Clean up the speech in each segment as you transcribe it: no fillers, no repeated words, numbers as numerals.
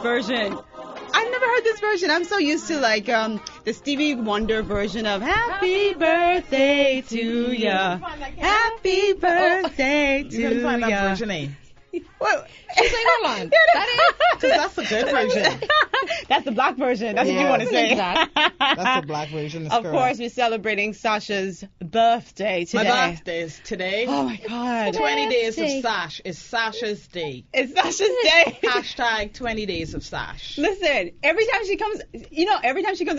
version. I've never heard this version. I'm so used to like the Stevie Wonder version of Happy Birthday to Ya. Happy Birthday to You couldn't find that Ya. version, eh? Well, She's like, hold on. That is. That's a good version. That's the black version. That's what you want to say. Exact. That's the black version. Of course, we're celebrating Sasha's birthday today. My birthday is today. Oh my God. 20 days of Sash. It's Sasha's day. It's Sasha's day. Hashtag 20 days of Sash. Listen, every time she comes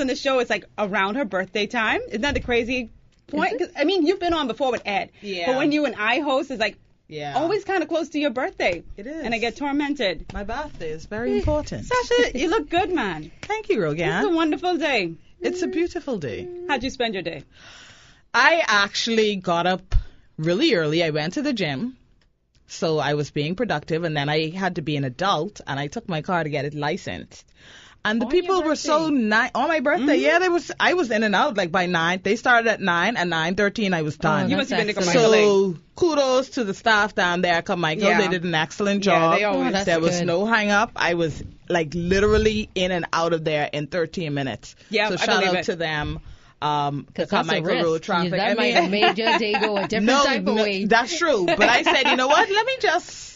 on the show, it's like around her birthday time. Isn't that the crazy point? 'Cause, I mean, you've been on before with Ed. Yeah. But when you and I host, it's like always kind of close to your birthday. It is. And I get tormented. My birthday is very important. Sasha, you look good, man. Thank you, It's a Rogan. wonderful day. It's a beautiful day. How'd you spend your day? I actually got up really early. I went to the gym. So I was being productive, and then I had to be an adult, and I took my car to get it licensed. And the On your people were so nice. On my birthday, yeah, I was in and out like by 9. They started at 9, and 9:13 I was done. You must have been to Carmichael. So kudos to the staff down there at Carmichael. Yeah. They did an excellent job. they always- that's there was good. no hang up. I was like literally in and out of there in 13 minutes. Yeah, so I shout believe out it. to them. Because that's a Carmichael risk. Road traffic. That I might mean- have made your day go a different type of way. that's true. But I said, you know what? Let me just.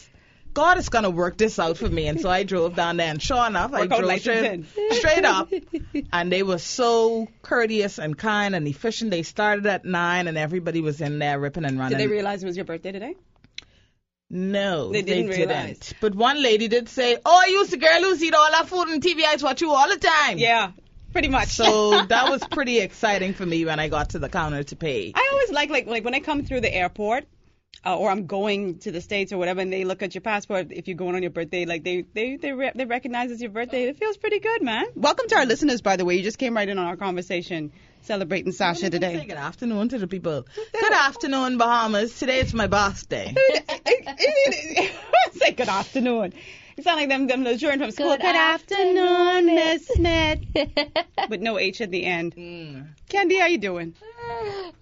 God is going to work this out for me. And so I drove down there, and sure enough, I Work out drove licensing. straight up. And they were so courteous and kind and efficient. They started at 9, and everybody was in there ripping and running. Did they realize it was your birthday today? No, They didn't realize. didn't. But one lady did say, oh, I used the girl who's eat all that food on TV. I watch you all the time. Yeah, pretty much. So that was pretty exciting for me when I got to the counter to pay. I always like when I come through the airport, or I'm going to the States or whatever, and they look at your passport if you're going on your birthday, like they recognize it's your birthday. It feels pretty good, man. Welcome to our listeners, by the way. You just came right in on our conversation celebrating Sasha Say today. good afternoon to the people. Good afternoon, Bahamas. Today it's my birthday. Say good afternoon. You sound like them little children from school. Good afternoon, Miss Smith. With no H at the end. Candy, how you doing?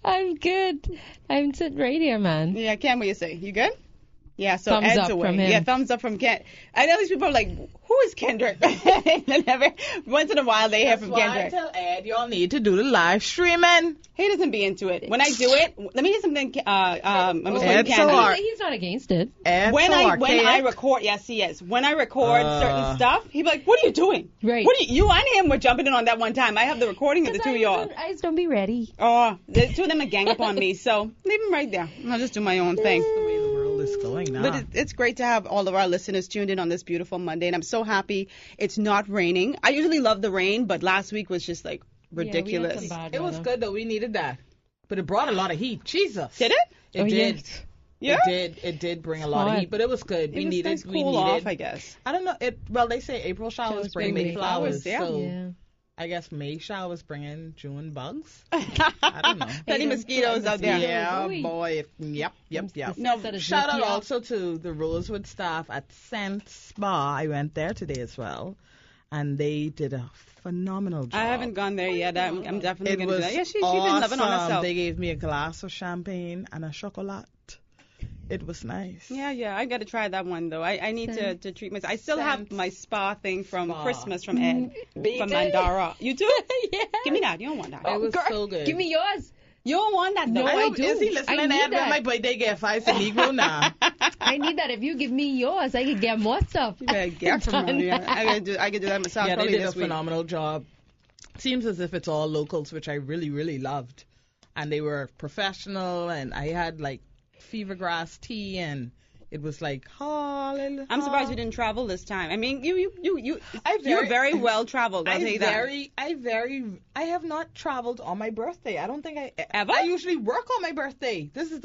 I'm good. I'm sitting right here, man. Yeah, Ken, what you say? You good? Yeah, so Thumbs Ed's up away. from him. Yeah, thumbs up from Ken. I know these people are like, who is Kendrick? Once in a while they hear from That's why I Kendrick. tell Ed, y'all need to do the live streaming. He doesn't be into it. When I do it, let me get something. I'm gonna say Ed, so Candy. are- He's not against it. Ed, When so I archaic. record, yes, he is. When I record certain stuff, he'd be like, "What are you doing? Right. What are you and him were jumping in on that one time. I have the recording of the two of y'all. I just don't be ready. Oh, the two of them are gang up on me. So leave him right there. I'll just do my own thing. the way the world is going now. But it's great to have all of our listeners tuned in on this beautiful Monday, and I'm so happy it's not raining. I usually love the rain, but last week was just like ridiculous. some bad It was weather. good though. We needed that. But it brought a lot of heat. Jesus. Did it? It Oh, did. yes. Yeah. It did bring a lot of hot. heat, but it was good. It was nice we cool needed. off, I guess. I don't know. Well, they say April showers Showers bring bring May May flowers. flowers, yeah. So Yeah. I guess May showers bring June bugs. I don't know. Plenty mosquitoes out there. Yeah, Ooh. boy. Yep. No, That is Shout out lucky. also to the Rosewood staff at Scent Spa. I went there today as well, and they did a phenomenal job. I haven't gone there yet. I'm definitely It going to do was that. Yeah, she's been awesome. loving on herself. They gave me a glass of champagne and a chocolate. It was nice. Yeah, I got to try that one though. I need to treat myself. I still have Scent my spa thing from Spa. Christmas from Ed Me from too. Mandara. You too? Yeah. Give me that. You don't want that. It was Girl, so good. Give me yours. You don't want that though. No, I I hope, do. Is he I listening, need Ed? When that. my birthday gift, I said Negro now. I need that. If you give me yours, I can get more stuff. You better get from him. Yeah. I can do that myself. Yeah, they probably did a this week. phenomenal job. Seems as if it's all locals, which I really, really loved. And they were professional, and I had like fever grass tea, and it was like, hallelujah. I'm surprised you didn't travel this time. I mean, you're very- very well traveled. I'll tell you that. I have not traveled on my birthday. I don't think Ever? I usually work on my birthday. This is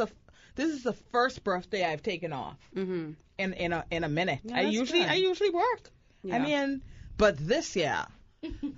the first birthday I've taken off Mm-hmm. in a minute. Yeah, I that's good. usually work. Yeah. I mean, but this year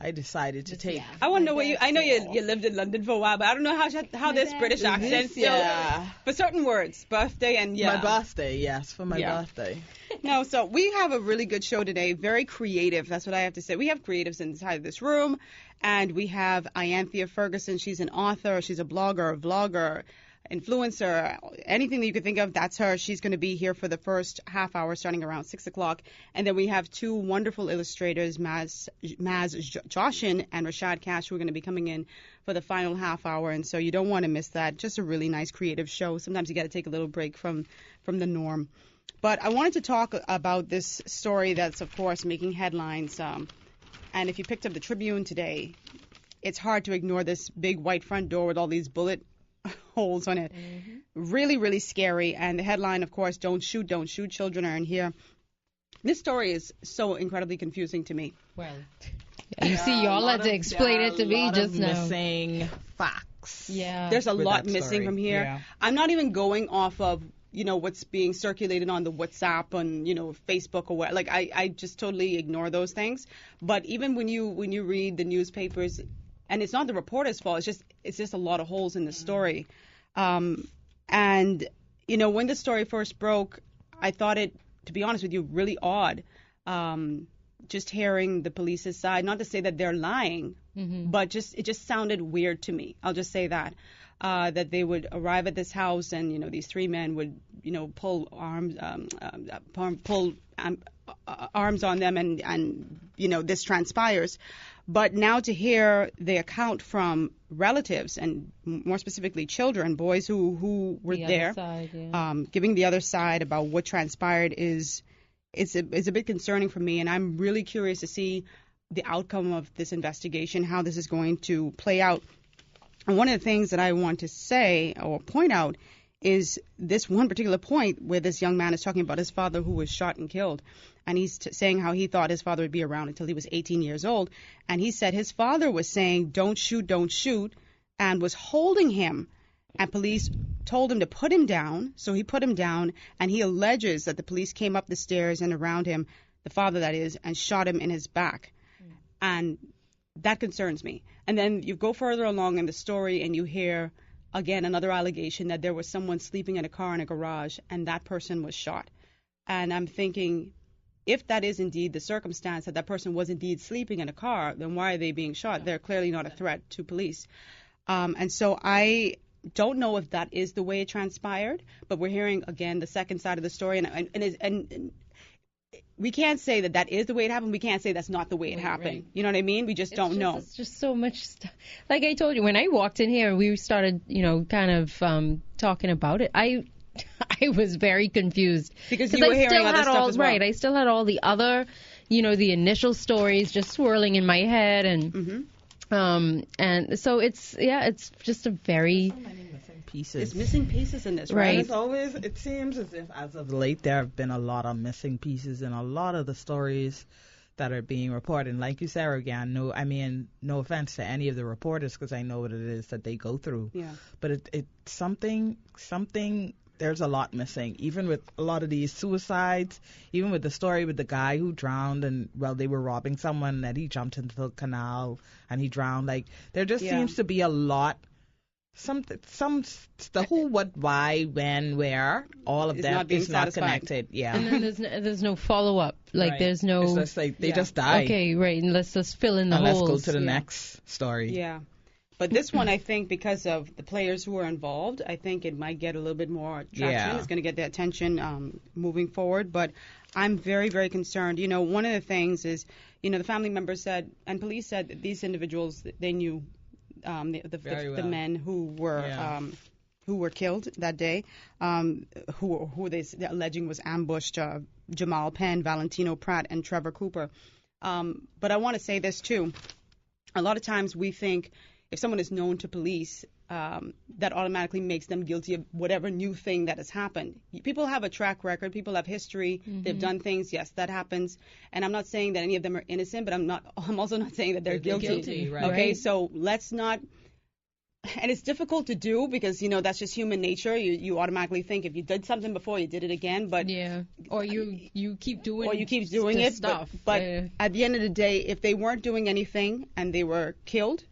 I decided to take. I want to know where you. I know you lived in London for a while, but I don't know how this British accent still Yeah. for certain words, birthday and yeah. My birthday, yes, for my Yeah. birthday. No, so we have a really good show today. Very creative. That's what I have to say. We have creatives inside this room, and we have Ianthea Ferguson. She's an author. She's a blogger, a vlogger. influencer, anything that you could think of, that's her. She's going to be here for the first half hour starting around 6 o'clock. And then we have two wonderful illustrators, Maz Joshin and Rashad Cash, who are going to be coming in for the final half hour. And so you don't want to miss that. Just a really nice creative show. Sometimes you got to take a little break from the norm. But I wanted to talk about this story that's, of course, making headlines. And if you picked up the Tribune today, it's hard to ignore this big white front door with all these bullet holes on it. Mm-hmm. Really, really scary. And the headline, of course, don't shoot, children are in here. This story is so incredibly confusing to me. Well, you see, y'all had to explain it to me just now. Missing facts. Yeah. There's a lot missing from here. Yeah. I'm not even going off of, what's being circulated on the WhatsApp and, Facebook or what. Like, I just totally ignore those things. But even when you read the newspapers, and it's not the reporter's fault, it's just a lot of holes in the story. And, when the story first broke, I thought it, to be honest with you, really odd. Just hearing the police's side, not to say that they're lying, but it just sounded weird to me. I'll just say that. That they would arrive at this house and, these three men would, pull arms on them and this transpires. But now to hear the account from relatives and more specifically children, boys who were there, giving the other side about what transpired it's a bit concerning for me. And I'm really curious to see the outcome of this investigation, how this is going to play out. And one of the things that I want to say or point out is this one particular point where this young man is talking about his father who was shot and killed. And he's saying how he thought his father would be around until he was 18 years old. And he said his father was saying, don't shoot, and was holding him. And police told him to put him down. So he put him down. And he alleges that the police came up the stairs and around him, the father that is, and shot him in his back. And that concerns me. And then you go further along in the story and you hear, again, another allegation that there was someone sleeping in a car in a garage and that person was shot. And I'm thinking, if that is indeed the circumstance, that person was indeed sleeping in a car, then why are they being shot? They're clearly not a threat to police. And so I don't know if that is the way it transpired, but we're hearing, again, the second side of the story. And we can't say that is the way it happened. We can't say that's not the way it happened. Right. You know what I mean? We just don't know. It's just so much stuff. Like I told you, when I walked in here, we started, kind of talking about it. I was very confused because you were hearing other stuff as well. Right. I still had all the other, the initial stories just swirling in my head, and and so it's just a very. So many missing pieces. It's missing pieces in this, right? It seems as if as of late there have been a lot of missing pieces in a lot of the stories that are being reported. And like you said, again, no offense to any of the reporters, because I know what it is that they go through. Yeah. But it's something. There's a lot missing, even with a lot of these suicides, even with the story with the guy who drowned and, they were robbing someone that he jumped into the canal and he drowned. Like, there just seems to be a lot, the who, what, why, when, where, all of that is not connected. Yeah. And then there's no follow-up. Like, right. there's no... It's just like, they just died. Okay, right, and let's just fill in the holes. Let's go to the next story. Yeah. But this one, I think, because of the players who are involved, I think it might get a little bit more traction. Yeah. It's going to get the attention moving forward. But I'm very, very concerned. One of the things is, the family members said, and police said that these individuals, they knew the men who were killed that day, who they're alleging was ambushed, Jamal Penn, Valentino Pratt, and Trevor Cooper. But I want to say this, too. A lot of times we think if someone is known to police, that automatically makes them guilty of whatever new thing that has happened. People have a track record. People have history. They've done things. Yes, that happens. And I'm not saying that any of them are innocent, but I'm also not saying that they're guilty. Right. Okay, so let's not. And it's difficult to do because, that's just human nature. You automatically think if you did something before, you did it again. But or you keep doing it. Stuff. But at the end of the day, if they weren't doing anything and they were killed,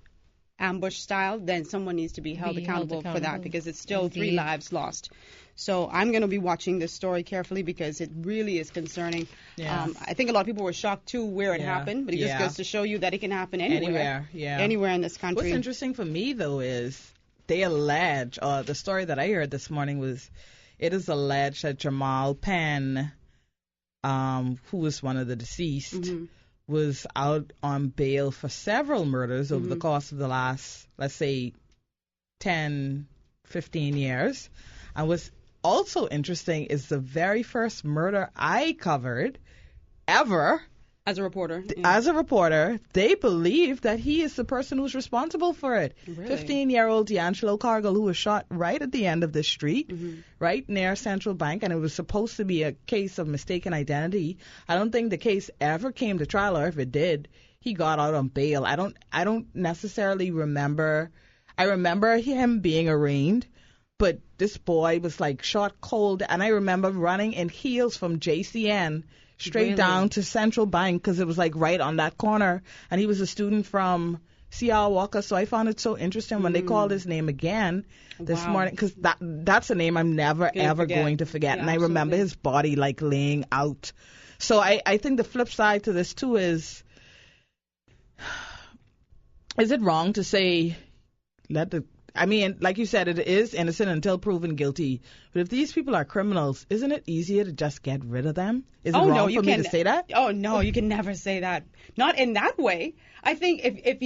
ambush style, then someone needs to be held accountable for that because it's still 3 lives lost. So I'm going to be watching this story carefully because it really is concerning. Yeah. I think a lot of people were shocked, too, where it happened, but it just goes to show you that it can happen anywhere. Yeah. Anywhere in this country. What's interesting for me, though, is they allege, the story that I heard this morning was, it is alleged that Jamal Penn, who was one of the deceased, was out on bail for several murders over the course of the last, let's say, 10, 15 years. And what's also interesting is the very first murder I covered ever. As a reporter. As a reporter, they believe that he is the person who's responsible for it. Really? 15-year-old D'Angelo Cargill, who was shot right at the end of the street, right near Central Bank, and it was supposed to be a case of mistaken identity. I don't think the case ever came to trial, or if it did, he got out on bail. I don't necessarily remember. I remember him being arraigned, but this boy was like shot cold, and I remember running in heels from JCN straight down to Central Bank because it was like right on that corner, and he was a student from C.R. Walker, so I found it so interesting when they called his name again this morning, because that's a name I'm never ever going to forget. Yeah, and I remember his body like laying out. So I think the flip side to this too is it wrong to say like you said, it is innocent until proven guilty. But if these people are criminals, isn't it easier to just get rid of them? Is it wrong for me to say that? Oh no, you can never say that. Not in that way. I think if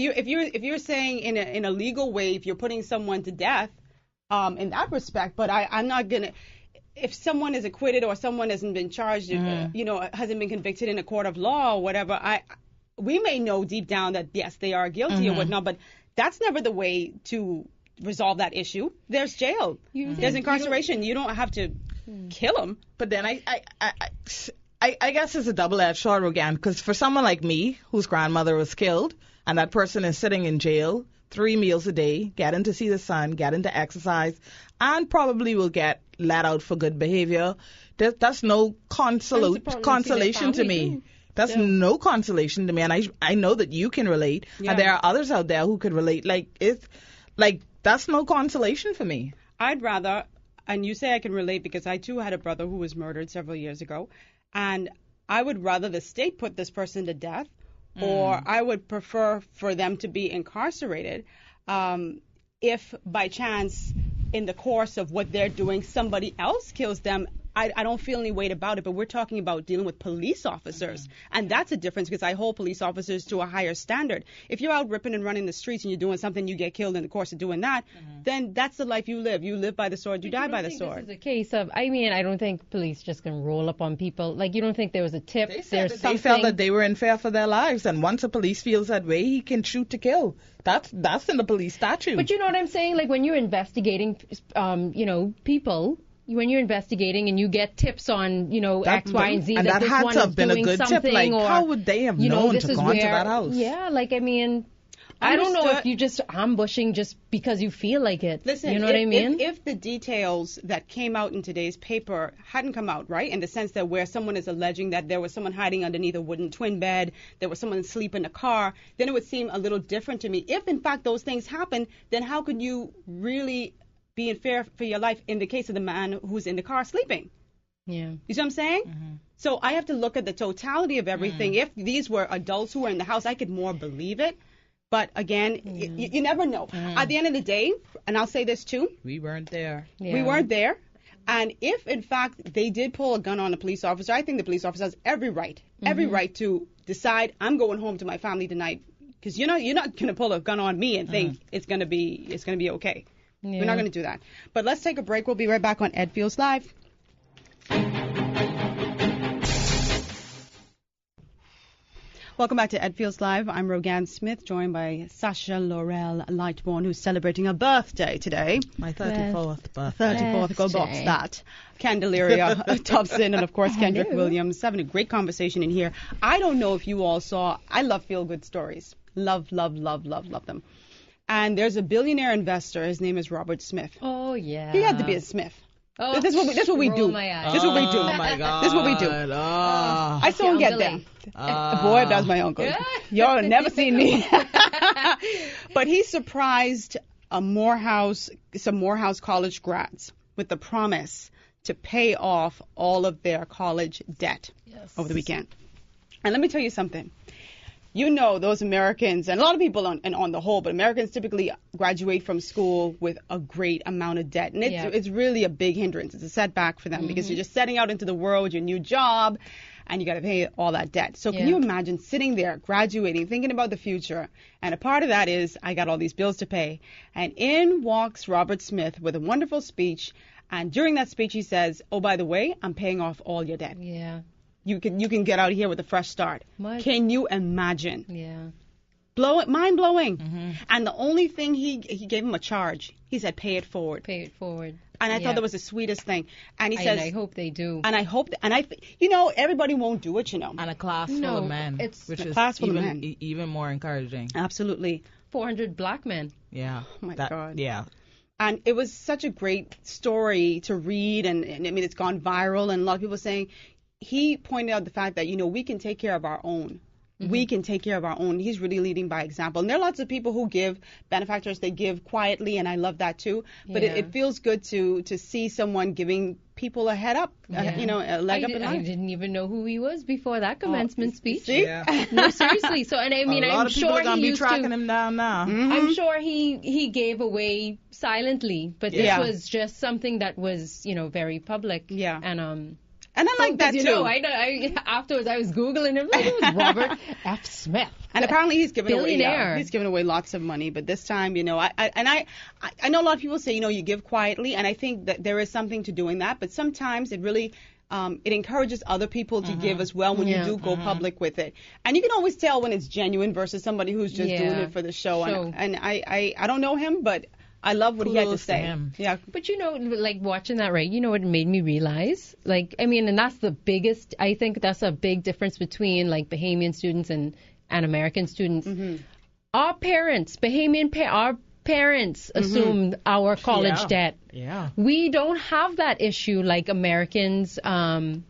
you're saying in a legal way, if you're putting someone to death, in that respect. But I'm not gonna. If someone is acquitted or someone hasn't been charged, hasn't been convicted in a court of law or whatever, we may know deep down that yes, they are guilty or whatnot, but that's never the way to resolve that issue. There's jail. There's incarceration. You don't have to kill them. But then I guess it's a double-edged sword again, because for someone like me, whose grandmother was killed, and that person is sitting in jail 3 meals a day, getting to see the sun, getting to exercise, and probably will get let out for good behavior, that's no consolation to me. That's no consolation to me, and I know that you can relate, and there are others out there who could relate. That's no consolation for me. I'd rather, and you say I can relate because I too had a brother who was murdered several years ago, and I would rather the state put this person to death, or I would prefer for them to be incarcerated if by chance in the course of what they're doing somebody else kills them. I don't feel any weight about it, but we're talking about dealing with police officers. And that's a difference because I hold police officers to a higher standard. If you're out ripping and running the streets and you're doing something, you get killed in the course of doing that, then that's the life you live. You live by the sword, you die by the sword. This is a case of, I don't think police just can roll up on people. Like, you don't think there was a tip? They felt that they were in fear for their lives, and once a police feels that way, he can shoot to kill. That's in the police statute. But you know what I'm saying? Like, when you're investigating, people, when you're investigating and you get tips on, X, Y, and Z, and that this had one to is have been doing a good something, tip. Like, or, how would they have known to go into that house? Yeah, I don't know if you just ambushing just because you feel like it. Listen, you know what I mean? If the details that came out in today's paper hadn't come out, right, in the sense that where someone is alleging that there was someone hiding underneath a wooden twin bed, there was someone asleep in the car, then it would seem a little different to me. If, in fact, those things happen, then how could you really be in fear for your life in the case of the man who's in the car sleeping? Yeah. You see what I'm saying? So I have to look at the totality of everything. If these were adults who were in the house, I could more believe it. But again, you never know. At the end of the day, and I'll say this too. We weren't there. Yeah. We weren't there. And if, in fact, they did pull a gun on a police officer, I think the police officer has every right to decide, I'm going home to my family tonight. Because you're not going to pull a gun on me and think it's going to be okay. Yeah. We're not going to do that. But let's take a break. We'll be right back on Ed Fields Live. Welcome back to Ed Fields Live. I'm Rogan Smith, joined by Sasha Laurel Lightbourne, who's celebrating a birthday today. My 34th birthday. 34th, go box that. Candelaria Thompson and, of course, Kendrick Williams. Having a great conversation in here. I don't know if you all saw, I love feel-good stories. Love them. And there's a billionaire investor. His name is Robert Smith. Oh, yeah. He had to be a Smith. Oh, this is what we do. This is what we do. Oh, my God. This is what we do. I still don't get them. Boy, that's my uncle. Y'all have never seen me. But he surprised some Morehouse College grads with the promise to pay off all of their college debt over the weekend. And let me tell you something. you know those Americans, and a lot of people on the whole, but Americans typically graduate from school with a great amount of debt. And it's really a big hindrance. It's a setback for them because you're just setting out into the world, your new job, and you got to pay all that debt. So can you imagine sitting there, graduating, thinking about the future? And a part of that is, I got all these bills to pay. And in walks Robert Smith with a wonderful speech. And during that speech, he says, oh, by the way, I'm paying off all your debt. Yeah. You can get out of here with a fresh start. Can you imagine? Yeah. Mind blowing. And the only thing he gave him a charge. He said, pay it forward. Pay it forward. And I thought that was the sweetest thing. And he says, I hope they do. And I hope, everybody won't do it, And a class full of men, which is even more encouraging. Absolutely. 400 black men. Yeah. Oh my God. Yeah. And it was such a great story to read, and I mean, it's gone viral, and a lot of people saying, he pointed out the fact that, we can take care of our own. We can take care of our own. He's really leading by example. And there are lots of people who give, benefactors, they give quietly, and I love that too. But it feels good to see someone giving people a head up, a leg up in life. I didn't even know who he was before that commencement speech. See? Yeah. No, seriously. So, and I mean, I'm sure he are gonna be used tracking to, him down now. I'm sure he gave away silently, but this was just something that was, very public. Yeah. And I like that too. I afterwards I was Googling him. It was Robert F. Smith. And apparently he's given billionaire. away. He's given away lots of money, but this time, I know a lot of people say, you give quietly, and I think that there is something to doing that. But sometimes it really it encourages other people to give as well when you do go public with it. And you can always tell when it's genuine versus somebody who's just doing it for the show. And I don't know him, but I love what he had to say. Yeah. But like watching that, right, what it made me realize? Like, I mean, and that's the biggest, I think that's a big difference between like Bahamian students and American students. Our parents, our parents assumed our college debt. Yeah. We don't have that issue like Americans when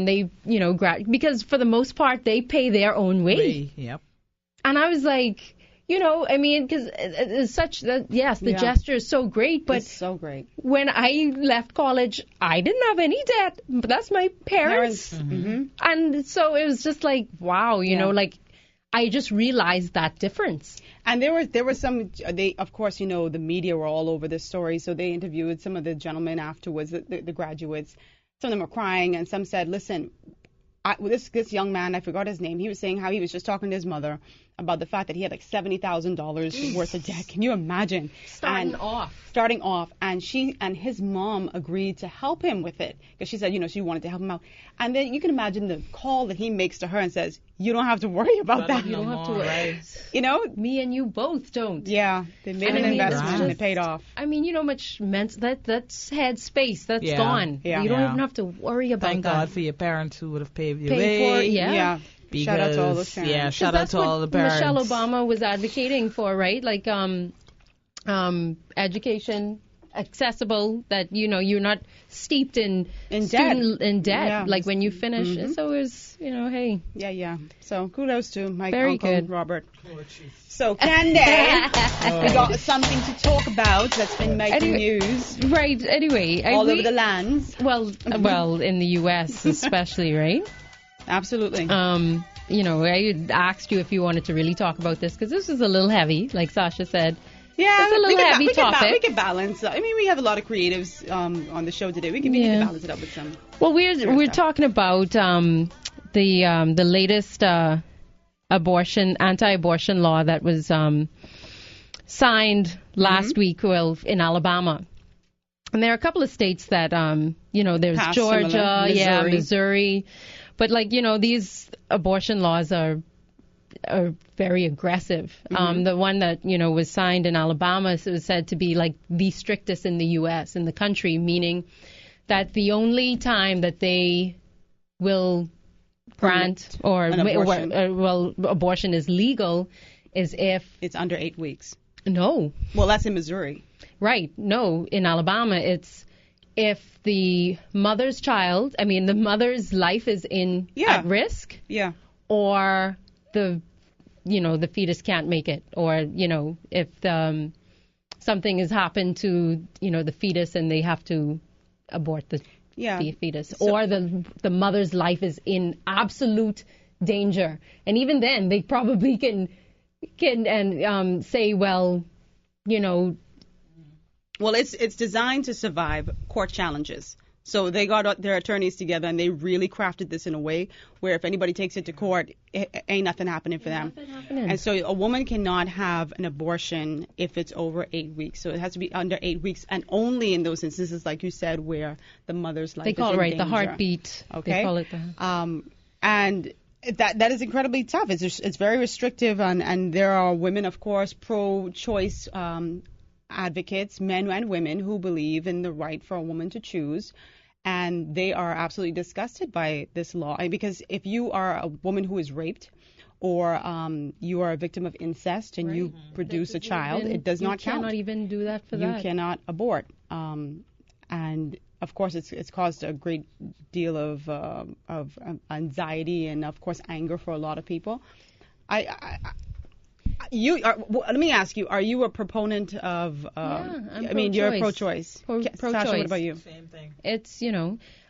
they, because for the most part, they pay their own way. Yep. And I was like, I mean, because it's such that, the gesture is so great, but it's so great. When I left college, I didn't have any debt. But that's my parents. And so it was just like, wow, like I just realized that difference. And there were some, of course, the media were all over this story, so they interviewed some of the gentlemen afterwards, the graduates. Some of them were crying, and some said, listen, this young man, I forgot his name, he was saying how he was just talking to his mother about the fact that he had like $70,000 worth of debt. Can you imagine? Starting off. And she and his mom agreed to help him with it because she said, she wanted to help him out. And then you can imagine the call that he makes to her and says, you don't have to worry about that. You don't have to worry. Me and you both don't. Yeah. They made an investment and it paid off. I mean, much that's head space. That's gone. Yeah. You don't even have to worry about Thank that. God for your parents who would have paved your way. Yeah. Because, shout out to all those parents. Yeah, shout out to all the parents. Michelle Obama was advocating for, right? Like education accessible, that you're not steeped in debt. Yeah. Like when you finish. So it was, hey. Yeah. So kudos to my Very uncle good. Robert. So Candace, we got something to talk about that's been making news. Right. Anyway, all over the lands. Well, in the U.S. especially, right? Absolutely. I asked you if you wanted to really talk about this because this is a little heavy, like Sasha said. Yeah, it's a little heavy topic. We can balance. I mean, we have a lot of creatives on the show today. We can balance it up with some. Well, we're talking about the latest anti-abortion law that was signed last week, in Alabama. And there are a couple of states that there's Passed Georgia, similar, Missouri. But these abortion laws are very aggressive. The one that was signed in Alabama was said to be like the strictest in the U.S. in the country, meaning that the only time that they will grant abortion is legal is if it's under 8 weeks. No. Well, that's in Missouri. Right. No, in Alabama it's if the mother's life is at risk. Yeah. Or the fetus can't make it, or if something has happened to the fetus and they have to abort the fetus, or the mother's life is in absolute danger. And even then, they probably can say, well, you know. Well, it's designed to survive court challenges. So they got their attorneys together and they really crafted this in a way where if anybody takes it to court, ain't nothing happening for them. And so a woman cannot have an abortion if it's over 8 weeks. So it has to be under 8 weeks, and only in those instances, like you said, where the mother's life is in danger. They call it, right, the heartbeat. Okay. They call it the... And that is incredibly tough. It's very restrictive, and there are women, of course, pro-choice advocates, men and women, who believe in the right for a woman to choose. And they are absolutely disgusted by this law. Because if you are a woman who is raped, or you are a victim of incest and you produce a child, it does not count. You cannot even do that for that. You cannot abort. And of course, it's caused a great deal of anxiety and, of course, anger for a lot of people. Let me ask you: are you a proponent of? I'm you're pro-choice. Pro-choice. Sasha, what about you? Same thing. It's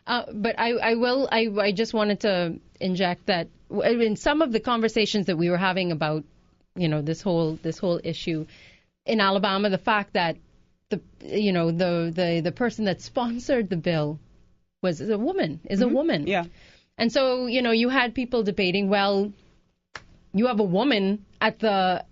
but I just wanted to inject that in some of the conversations that we were having about this whole issue in Alabama, the fact that the person that sponsored the bill was a woman. Yeah. And so you had people debating, well, you have a woman at the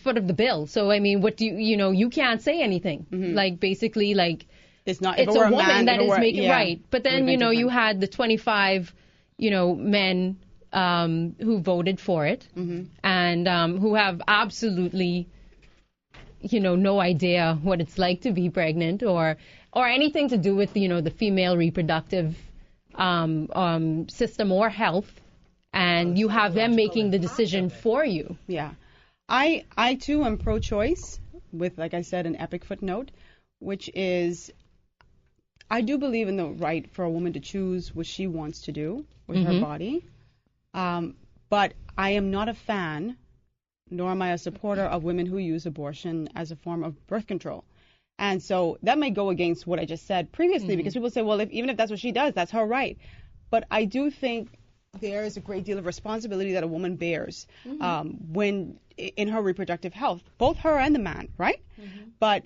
foot of the bill. So I mean, what do you can't say anything. Like basically, like it's a woman that is making right. But then you had the 25 men who voted for it and who have absolutely no idea what it's like to be pregnant or anything to do with the female reproductive system or health. And you have them making the decision for you. Yeah. I too am pro-choice with, like I said, an epic footnote, which is I do believe in the right for a woman to choose what she wants to do with her body. But I am not a fan, nor am I a supporter of women who use abortion as a form of birth control. And so that may go against what I just said previously, because people say, well, even if that's what she does, that's her right. But I do think there is a great deal of responsibility that a woman bears when in her reproductive health, both her and the man, right? But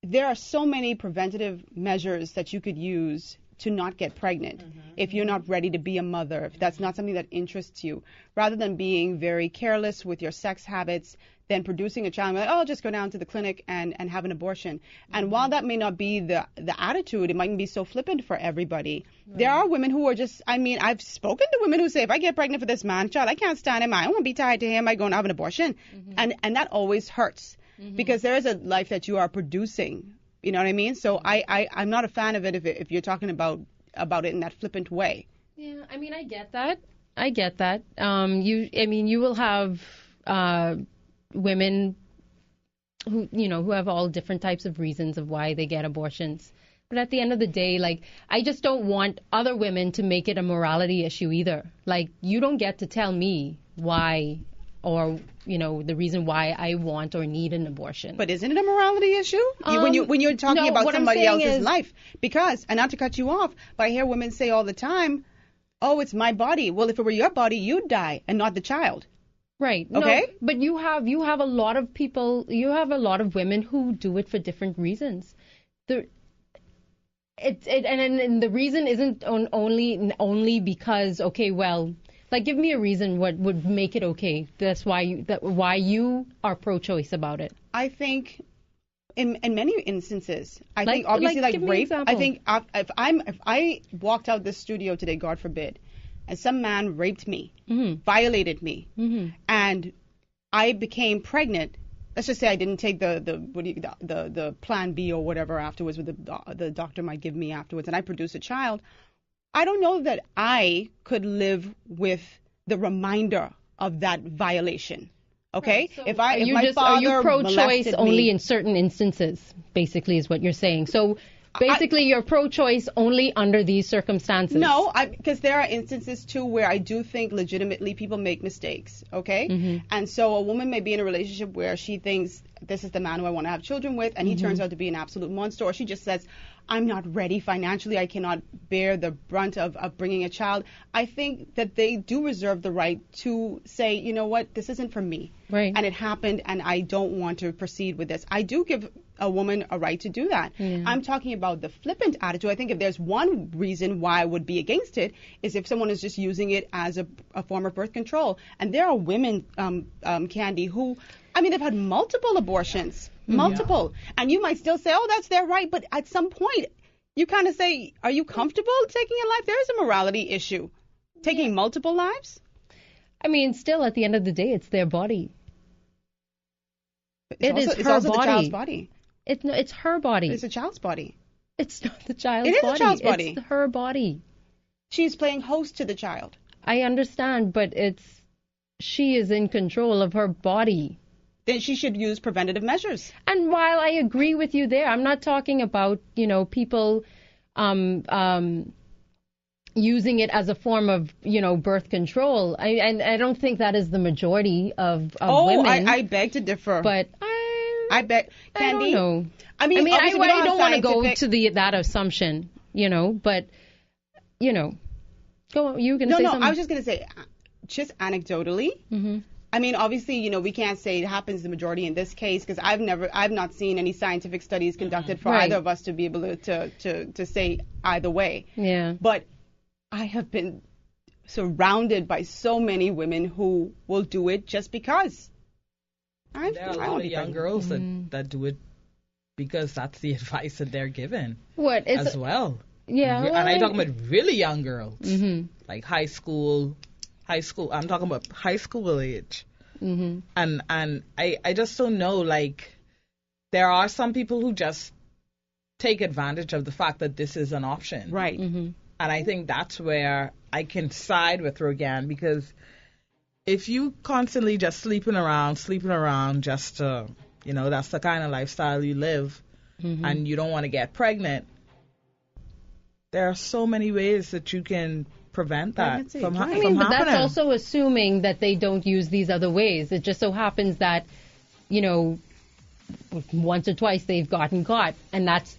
there are so many preventative measures that you could use to not get pregnant if you're not ready to be a mother, if that's not something that interests you, rather than being very careless with your sex habits, then producing a child, like, oh, I'll just go down to the clinic and have an abortion. And while that may not be the attitude, it mightn't be so flippant for everybody. There are women who are just, I've spoken to women who say, if I get pregnant for this man child, I can't stand him, I won't be tied to him, I go and have an abortion. And that always hurts because there is a life that you are producing. You know what I mean? So I'm not a fan of it if you're talking about it in that flippant way. Yeah, I get that. You will have women who have all different types of reasons of why they get abortions. But at the end of the day, like, I just don't want other women to make it a morality issue either. Like, you don't get to tell me why or the reason why I want or need an abortion. But isn't it a morality issue when you're talking about somebody else's life? Because, and not to cut you off, but I hear women say all the time, "Oh, it's my body." Well, if it were your body, you'd die and not the child. Right. Okay. No, but you have a lot of people. You have a lot of women who do it for different reasons. And the reason isn't only because like, give me a reason what would make it okay. That's why you are pro-choice about it. I think in many instances, I think obviously like rape. I think if I walked out this studio today, God forbid, and some man raped me, violated me, and I became pregnant. Let's just say I didn't take the plan B or whatever afterwards, what the doctor might give me afterwards, and I produced a child. I don't know that I could live with the reminder of that violation. Okay? Right, so are you pro-choice only in certain instances, basically, is what you're saying. So Basically, you're pro-choice only under these circumstances. No, because there are instances too where I do think legitimately people make mistakes, okay? Mm-hmm. And so a woman may be in a relationship where she thinks this is the man who I want to have children with, and he turns out to be an absolute monster, or she just says, I'm not ready financially, I cannot bear the brunt of bringing a child. I think that they do reserve the right to say, you know what, this isn't for me. Right. And it happened, and I don't want to proceed with this. I do give a woman a right to do that. Yeah. I'm talking about the flippant attitude. I think if there's one reason why I would be against it is if someone is just using it as a form of birth control. And there are women, Candy, who, I mean, they've had multiple abortions, multiple. And you might still say, oh, that's their right. But at some point, you kind of say, are you comfortable taking a life? There is a morality issue. Taking multiple lives? I mean, still, at the end of the day, it's their body. It's also the child's body. It's her body. It's a child's body. It's not the child's body. It is body. a child's body. It's her body. She's playing host to the child. I understand, but she is in control of her body. Then she should use preventative measures. And while I agree with you there, I'm not talking about, people using it as a form of, birth control. I don't think that is the majority of women. I beg to differ. But I bet, Candy. I don't know. I mean, I don't want to go scientific... to that assumption, but, go. You were going to say something? No, I was just going to say, just anecdotally. Mm-hmm. I mean, obviously, we can't say it happens the majority in this case because I've not seen any scientific studies conducted for either of us to be able to say either way. Yeah. But I have been surrounded by so many women who will do it just because. There are a lot of young girls that do it because that's the advice that they're given. As well. Yeah. And I'm talking about really young girls, like high school. I'm talking about high school age. Mm-hmm. And I just don't know, like, there are some people who just take advantage of the fact that this is an option. Right. Mm-hmm. And I think that's where I can side with Rogan, because if you constantly just sleeping around just to, that's the kind of lifestyle you live, and you don't want to get pregnant, there are so many ways that you can prevent that from happening. But that's also assuming that they don't use these other ways. It just so happens that, once or twice they've gotten caught, and that's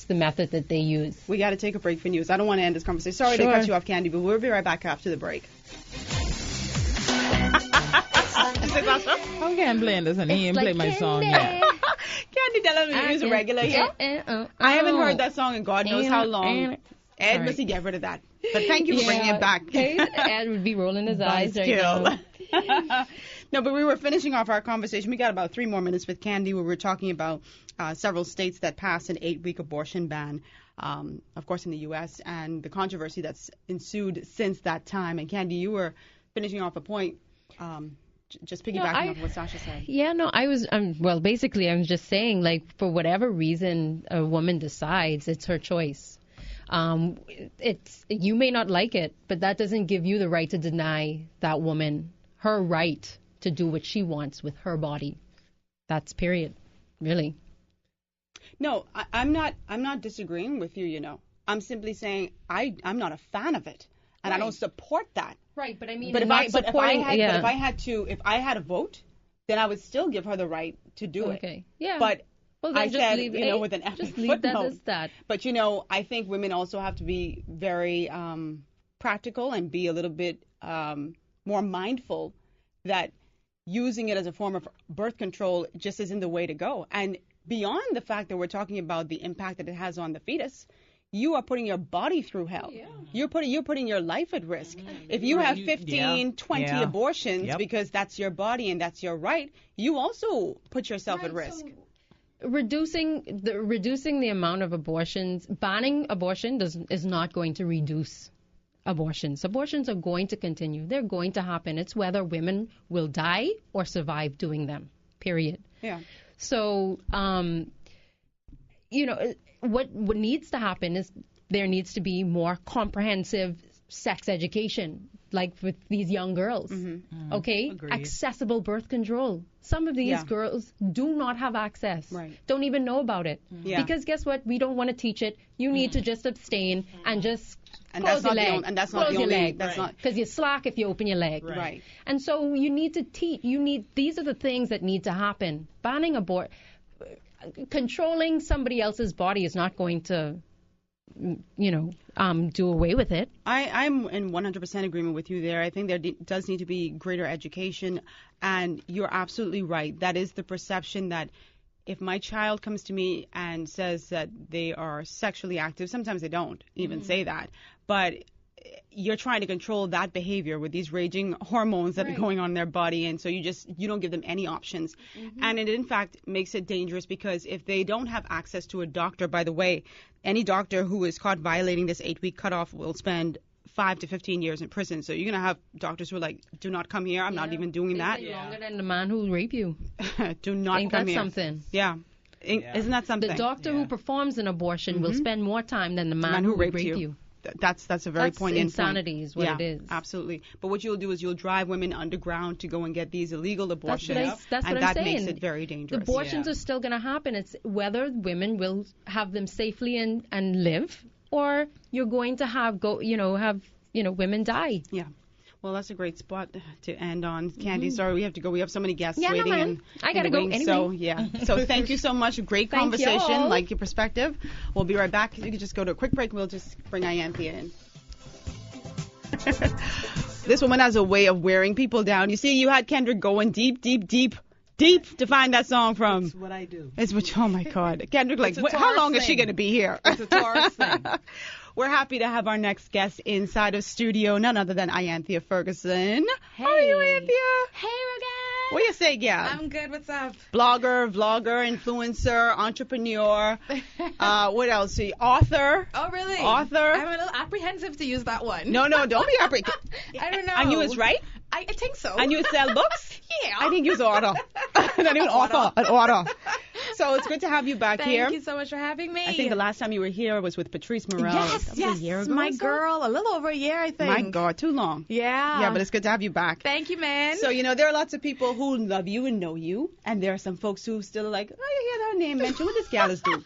the method that they use. We got to take a break for news. I don't want to end this conversation. Sorry to cut you off, Candy, but we'll be right back after the break. I'm gambling this, and he ain't played my song yet. Candy Della is a regular here. I haven't heard that song in God knows how long. Ed, must he get rid of that? But thank you for bringing it back. Ed would be rolling his eyes right now. No, but we were finishing off our conversation. We got about 3 more minutes with Candy where we were talking about several states that passed an 8-week abortion ban, of course, in the U.S., and the controversy that's ensued since that time. And Candy, you were finishing off a point, just piggybacking off what Sasha said. Yeah, no, I was, basically I was just saying, like, for whatever reason a woman decides, it's her choice. You may not like it, but that doesn't give you the right to deny that woman her right to do what she wants with her body. That's period. Really. No, I'm not disagreeing with you, I'm simply saying I'm not a fan of it, and I don't support that. Right, but I mean, if I had a vote, then I would still give her the right to do it. Okay. Yeah. But well, I said, with an epic just leave that as that. But I think women also have to be very practical and be a little bit more mindful that using it as a form of birth control just isn't the way to go. And beyond the fact that we're talking about the impact that it has on the fetus, you are putting your body through hell. Yeah. You're putting your life at risk. If you have 15, 20 abortions because that's your body and that's your right, you also put yourself at risk. So reducing the amount of abortions, banning abortion is not going to reduce abortions. Abortions are going to continue. They're going to happen. It's whether women will die or survive doing them. Period. Yeah. So, what needs to happen is there needs to be more comprehensive sex education. like with these young girls. Okay? Agreed. Accessible birth control. Some of these girls do not have access. Right. Don't even know about it. Yeah. Because guess what? We don't want to teach it. You need to just abstain and just close your leg. And that's not the only. That's not. Because you slack if you open your leg. Right. And so you need to teach. These are the things that need to happen. Banning abort. Controlling somebody else's body is not going to, do away with it. I'm in 100% agreement with you there. I think there does need to be greater education, and you're absolutely right. That is the perception that if my child comes to me and says that they are sexually active, sometimes they don't even say that, but you're trying to control that behavior with these raging hormones that are going on in their body, and so you don't give them any options. And it in fact makes it dangerous, because if they don't have access to a doctor, by the way, any doctor who is caught violating this 8-week cutoff will spend 5 to 15 years in prison. So you're going to have doctors who are like, do not come here, I'm not even doing that. Longer than the man who raped you. Do not Ain't come that here. something? Yeah. Isn't that something? The doctor who performs an abortion will spend more time than the man who raped you. That's a very poignant insanity point. is what it is. Absolutely. But what you'll do is you'll drive women underground to go and get these illegal abortions. That's and what that I'm saying. makes it very dangerous. Abortions are still going to happen. It's whether women will have them safely and live, or you're going to have women die. Yeah. Well, that's a great spot to end on. Candy, sorry, we have to go. We have so many guests waiting. Man. I got to go anyway. So, So thank you so much. Great conversation. Y'all. Like your perspective. We'll be right back. You can just go to a quick break. We'll just bring Ianthea in. This woman has a way of wearing people down. You see, you had Kendrick going deep to find that song from. That's what I do. Oh, my God. Kendrick, how long is she going to be here? It's a Taurus thing. We're happy to have our next guest inside of studio, none other than Ianthea Ferguson. Hey. How are you, Ianthea? Hey, Rogan. What you say, yeah? I'm good. What's up? Blogger, vlogger, influencer, entrepreneur. What else? Author. Oh, really? Author. I'm a little apprehensive to use that one. No, don't be apprehensive. I don't know. And you is right? I think so. And you sell books? Yeah. I think you're author. Not even author, an author. So it's good to have you back here. Thank you so much for having me. I think the last time you were here was with Patrice Morel. Yes, a year ago my or so? girl. A little over a year, I think. My God, too long. Yeah. Yeah, but it's good to have you back. Thank you, man. So, there are lots of people who love you and know you, and there are some folks who still are like, oh, you hear that name mentioned? What this gal is doing?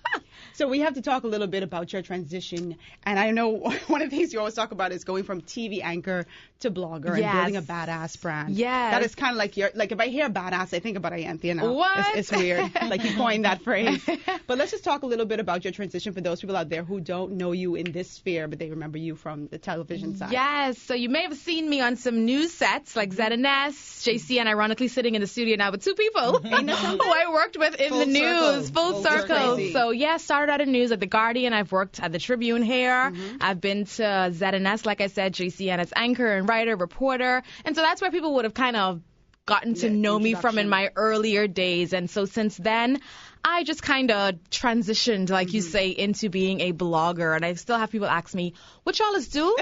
So we have to talk a little bit about your transition. And I know one of the things you always talk about is going from TV anchor to blogger and building a badass brand. Yes. That is kind of like if I hear badass, I think about Ianthea now. What? It's weird. Like you coined that phrase. But let's just talk a little bit about your transition for those people out there who don't know you in this sphere, but they remember you from the television side. Yes. So you may have seen me on some news sets like ZNS, JCN, ironically sitting in the studio now with two people who I worked with in the news. Full circle. So, started out in news at The Guardian. I've worked at the Tribune here. I've been to ZNS, like I said, JCN as anchor and writer, reporter. And so that's where people would have kind of gotten to know me from in my earlier days. And so since then, I just kind of transitioned, like you say, into being a blogger. And I still have people ask me, what y'all is do?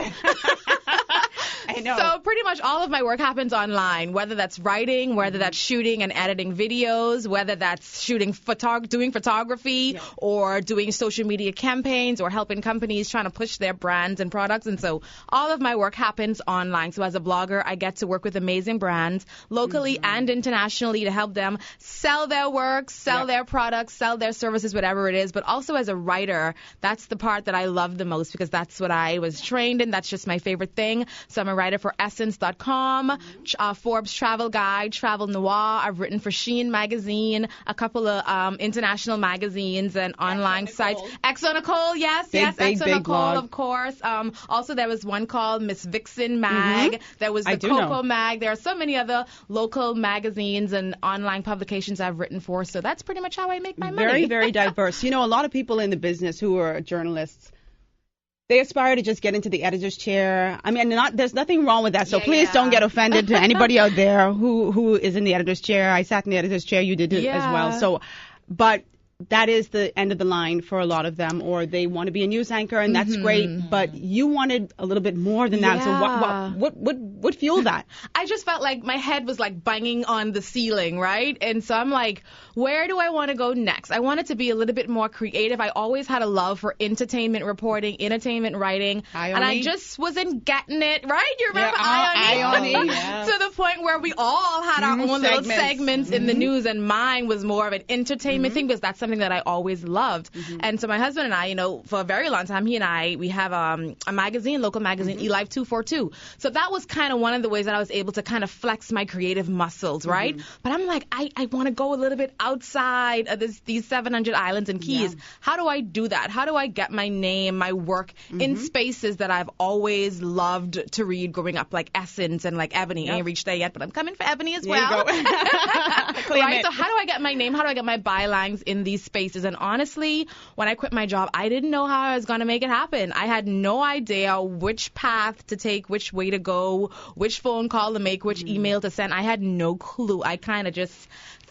I know. So pretty much all of my work happens online, whether that's writing, whether that's shooting and editing videos, whether that's doing photography or doing social media campaigns or helping companies trying to push their brands and products. And so all of my work happens online. So as a blogger, I get to work with amazing brands locally and internationally to help them sell their work, sell their products, sell their services, whatever it is. But also as a writer, that's the part that I love the most because that's what I was trained in. That's just my favorite thing. So I'm a writer for Essence.com, Forbes Travel Guide, Travel Noir. I've written for Shein Magazine, a couple of international magazines and online sites. Exo Nicole, yes, Exo Nicole, of course. Also, there was one called Miss Vixen Mag. There was the Coco Mag. There are so many other local magazines and online publications I've written for. So that's pretty much how I make my money. Very, very diverse. A lot of people in the business who are journalists, they aspire to just get into the editor's chair. I mean, there's nothing wrong with that. So please don't get offended to anybody out there who is in the editor's chair. I sat in the editor's chair. You did it as well. So, but that is the end of the line for a lot of them, or they want to be a news anchor, and that's great. But you wanted a little bit more than that. So What fueled that? I just felt like my head was like banging on the ceiling, right? And so I'm like, where do I want to go next? I wanted to be a little bit more creative. I always had a love for entertainment reporting, entertainment writing, and I just wasn't getting it, right? You remember Ione? Yeah. To the point where we all had our own little segments in the news, and mine was more of an entertainment thing because that's something that I always loved. And so my husband and I, you know, for a very long time, he and I, we have a magazine, local magazine, eLife 242. So that was kind of one of the ways that I was able to kind of flex my creative muscles, right? But I'm like, I want to go a little bit outside of these 700 islands and keys. How do I do that? How do I get my name, my work in spaces that I've always loved to read growing up, like Essence and like Ebony? I ain't reached there yet, but I'm coming for Ebony as well. Right? So how do I get my name? How do I get my bylines in these spaces? And honestly, when I quit my job, I didn't know how I was going to make it happen. I had no idea which path to take, which way to go, which phone call to make, which email to send. I had no clue. I kind of just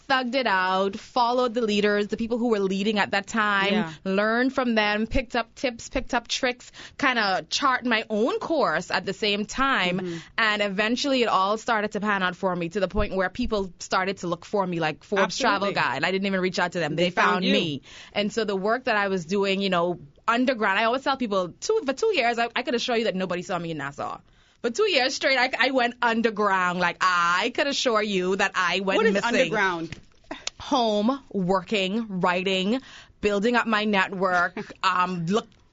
thugged it out, followed the leaders, the people who were leading at that time, learned from them, picked up tips, picked up tricks, kind of chart my own course at the same time. And eventually it all started to pan out for me to the point where people started to look for me, like Forbes Travel Guide. I didn't even reach out to them. They found me. And so the work that I was doing, you know, underground, I always tell people, for 2 years, I could assure you that nobody saw me in Nassau. For 2 years straight, I went underground. Like, I could assure you that I went missing. What is underground? Home, working, writing, building up my network,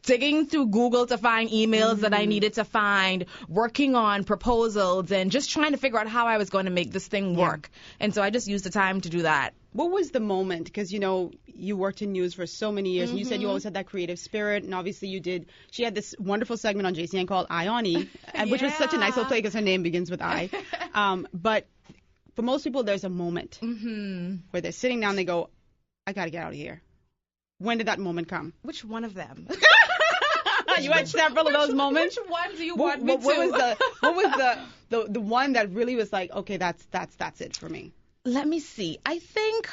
digging through Google to find emails that I needed to find, working on proposals, and just trying to figure out how I was going to make this thing work. And so I just used the time to do that. What was the moment? Because, you know, you worked in news for so many years, and you said you always had that creative spirit, and obviously you did. She had this wonderful segment on JCN called Ione, which was such a nice little play because her name begins with I. But for most people, there's a moment where they're sitting down, they go, I got to get out of here. When did that moment come? Which one of them? You had several of those moments. Which one do you want me to? What was the one that really was like, okay, that's it for me? Let me see. I think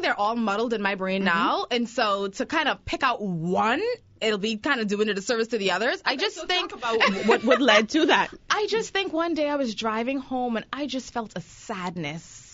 they're all muddled in my brain now, and so to kind of pick out one, it'll be kind of doing a disservice to the others. I just think talk about what led to that. I just think one day I was driving home and I just felt a sadness.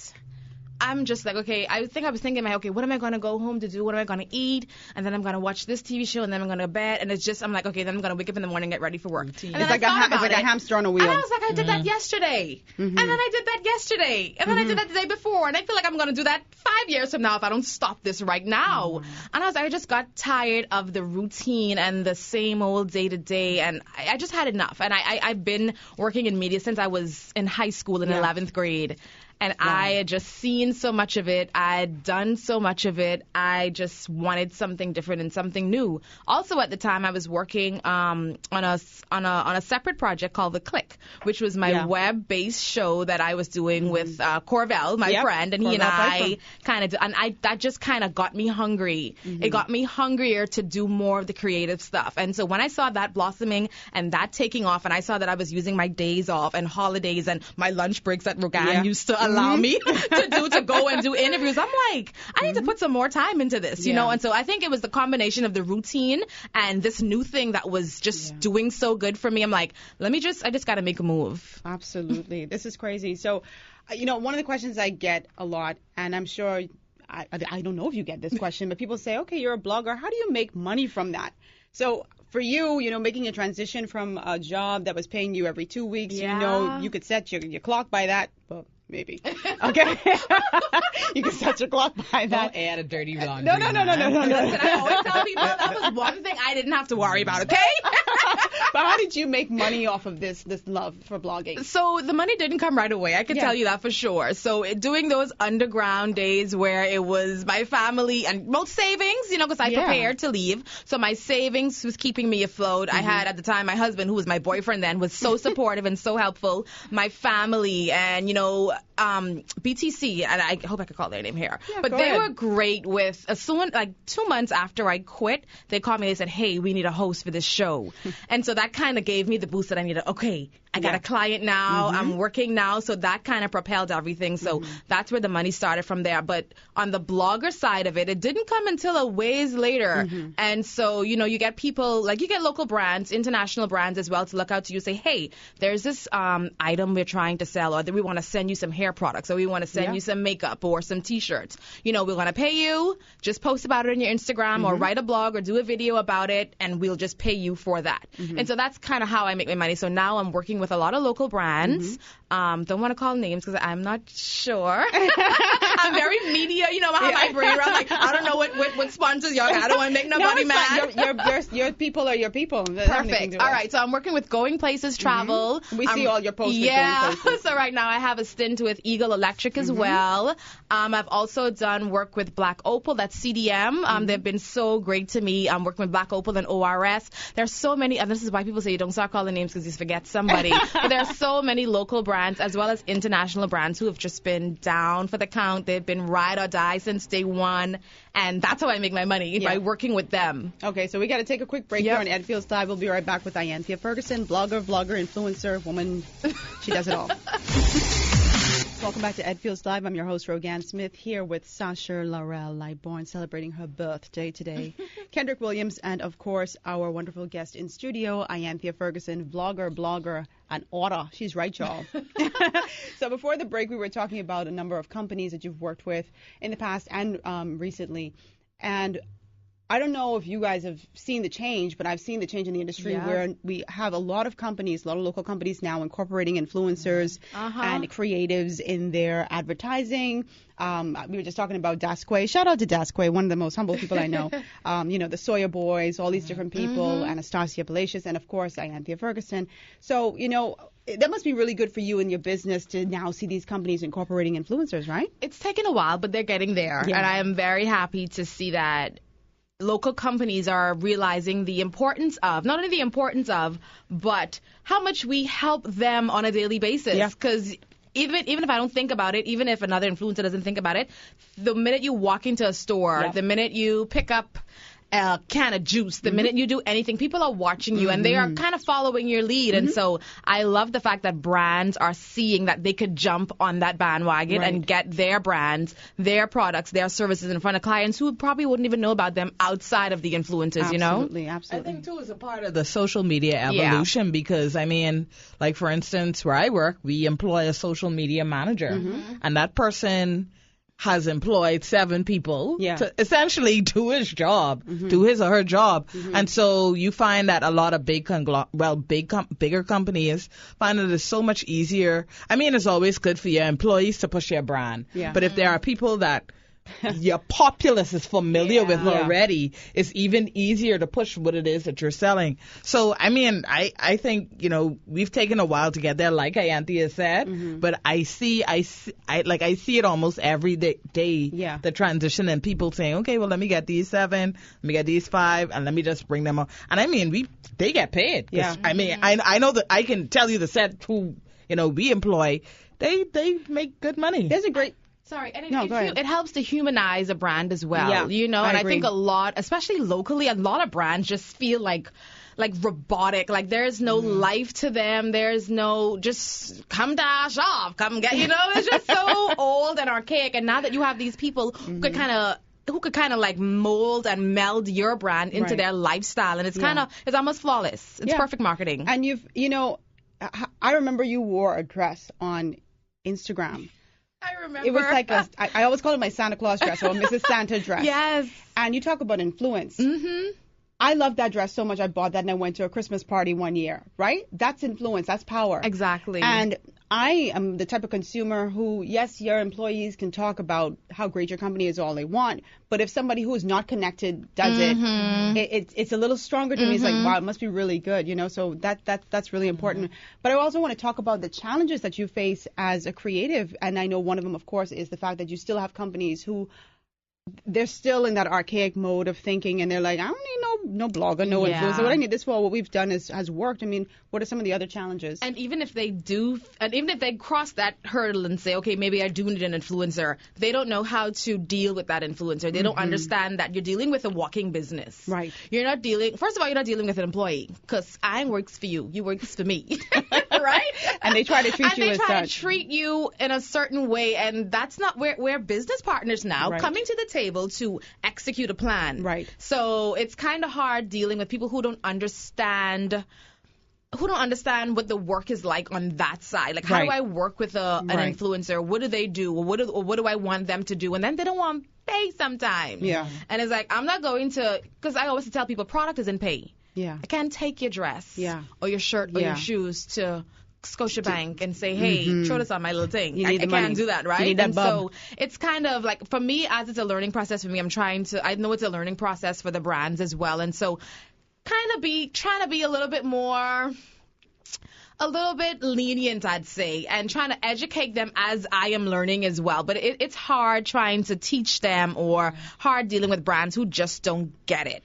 I'm just like, okay, I was thinking, okay, what am I going to go home to do? What am I going to eat? And then I'm going to watch this TV show, and then I'm going to bed. And it's just, I'm like, okay, then I'm going to wake up in the morning and get ready for work. It's like a hamster on a wheel. And I was like, I did that yesterday. And then I did that yesterday. And then I did that the day before. And I feel like I'm going to do that 5 years from now if I don't stop this right now. And I was like, I just got tired of the routine and the same old day to day. And I just had enough. And I've been working in media since I was in high school in 11th grade. And I had just seen so much of it. I had done so much of it. I just wanted something different and something new. Also, at the time, I was working on a separate project called The Click, which was my web-based show that I was doing with Corvell, my friend, and he and I kind of. And that just kind of got me hungry. It got me hungrier to do more of the creative stuff. And so when I saw that blossoming and that taking off, and I saw that I was using my days off and holidays and my lunch breaks that Rogan used to allow me to go and do interviews, I'm like, I need to put some more time into this, you know? And so I think it was the combination of the routine and this new thing that was just doing so good for me. I'm like, I just got to make a move. Absolutely. This is crazy. So, you know, one of the questions I get a lot, and I'm sure, I don't know if you get this question, but people say, okay, you're a blogger. How do you make money from that? So for you, you know, making a transition from a job that was paying you every 2 weeks, you know, you could set your clock by that. Well, maybe. Okay. You can set your clock by that. Don't add a dirty laundry. No. Listen, I always tell people that was one thing I didn't have to worry about, okay? But how did you make money off of this love for blogging? So the money didn't come right away. I can tell you that for sure. So doing those underground days where it was my family and most savings, you know, because I prepared to leave. So my savings was keeping me afloat. I had at the time my husband, who was my boyfriend then, was so supportive and so helpful. My family and, you know, BTC, and I hope I could call their name here. But they were great with, soon, like 2 months after I quit, they called me, they said, hey, we need a host for this show. And so that kind of gave me the boost that I needed. Okay, I got a client now. I'm working now. So that kind of propelled everything. So that's where the money started from there. But on the blogger side of it, it didn't come until a ways later. And so, you know, you get people, like you get local brands, international brands as well to look out to you, say, hey, there's this item we're trying to sell, or that we want to send you some hair products, or we want to send you some makeup or some T-shirts. You know, we want to pay you. Just post about it on your Instagram or write a blog or do a video about it, and we'll just pay you for that. And so that's kind of how I make my money. So now I'm working with a lot of local brands. Don't want to call names because I'm not sure. I'm very media, you know, how my brain runs. Like, I don't know what sponsors y'all got. I don't want to make nobody mad. Your people are your people. Perfect. All right, so I'm working with Going Places Travel. We see all your posts with Going Places. So right now I have a stint with Eagle Electric as well. I've also done work with Black Opal, that's CDM. They've been so great to me. I'm working with Black Opal and ORS. There's so many, and this is why people say you don't start calling names because you forget somebody. But there are so many local brands as well as international brands who have just been down for the count. They've been ride or die since day one. And that's how I make my money, by working with them. Okay, so we got to take a quick break here on Ed Fields Live. We'll be right back with Ianthea Ferguson, blogger, vlogger, influencer, woman. She does it all. Welcome back to Ed Fields Live. I'm your host, Rogan Smith, here with Sasha Laurel Liborn, celebrating her birthday today. Kendrick Williams, and of course, our wonderful guest in studio, Ianthea Ferguson, blogger, and author. She's right, y'all. So before the break, we were talking about a number of companies that you've worked with in the past and recently. And I don't know if you guys have seen the change, but I've seen the change in the industry where we have a lot of companies, a lot of local companies now incorporating influencers and creatives in their advertising. We were just talking about Dasquay. Shout out to Dasquay, one of the most humble people I know. You know, the Sawyer Boys, all these different people, Anastasia Palacios, and of course, Ianthea Ferguson. So, you know, that must be really good for you in your business to now see these companies incorporating influencers, right? It's taken a while, but they're getting there. And I am very happy to see that local companies are realizing the importance of, not only the importance of, but how much we help them on a daily basis. Because even if I don't think about it, even if another influencer doesn't think about it, the minute you walk into a store, the minute you pick up a can of juice, the minute you do anything, people are watching you and they are kind of following your lead. And so I love the fact that brands are seeing that they could jump on that bandwagon and get their brands, their products, their services in front of clients who probably wouldn't even know about them outside of the influencers, you know? Absolutely. I think, too, it's a part of the social media evolution because, I mean, like, for instance, where I work, we employ a social media manager. And that person has employed 7 people to essentially do his job, do his or her job. And so you find that a lot of bigger companies find that it's so much easier. I mean, it's always good for your employees to push your brand. But if there are people that your populace is familiar with already, it's even easier to push what it is that you're selling. So, I mean, I think, you know, we've taken a while to get there, like Ianthea said, but I see it almost every day, the transition and people saying, okay, well, let me get these 7, let me get these 5, and let me just bring them up. And I mean, they get paid. I mean, I know that I can tell you the set who, you know, we employ, they make good money. There's a great... Sorry, and it helps to humanize a brand as well, you know, and I think a lot, especially locally, a lot of brands just feel like robotic, like there's no life to them, there's no just come dash off, come get, you know, it's just so old and archaic. And now that you have these people who could kind of like mold and meld your brand into their lifestyle, and it's it's almost flawless. It's perfect marketing. And you know, I remember you wore a dress on Instagram. I remember. It was like I always call it my Santa Claus dress or Mrs. Santa dress. Yes. And you talk about influence. I love that dress so much. I bought that and I went to a Christmas party one year, right? That's influence. That's power. Exactly. And I am the type of consumer who, yes, your employees can talk about how great your company is all they want, but if somebody who is not connected does it's a little stronger to me. It's like, wow, it must be really good, you know, so that's really important. But I also want to talk about the challenges that you face as a creative, and I know one of them, of course, is the fact that you still have companies who they're still in that archaic mode of thinking, and they're like, I don't need no blogger, no influencer. What I need this for, what we've done has worked. I mean, what are some of the other challenges? And even if they cross that hurdle and say, okay, maybe I do need an influencer, they don't know how to deal with that influencer. They don't understand that you're dealing with a walking business. Right. First of all, you're not dealing with an employee, because I works for you. You works for me. Right? And they try to treat you as such. And they try to treat you in a certain way, and that's not we're business partners now, coming to the table to execute a plan. Right. So it's kind of hard dealing with people who don't understand what the work is like on that side. Like, how do I work with an influencer? What do they do? What do I want them to do? And then they don't want to pay sometimes. Yeah. And it's like, I'm not going to, because I always tell people, product isn't pay. Yeah. I can't take your dress or your shirt or your shoes to Scotiabank and say, hey, throw this on my little thing. I can't do that, right? You need that so it's kind of like, for me, as it's a learning process for me, I know it's a learning process for the brands as well. And so trying to be a little bit lenient, I'd say, and trying to educate them as I am learning as well. But it's hard trying to teach them, or hard dealing with brands who just don't get it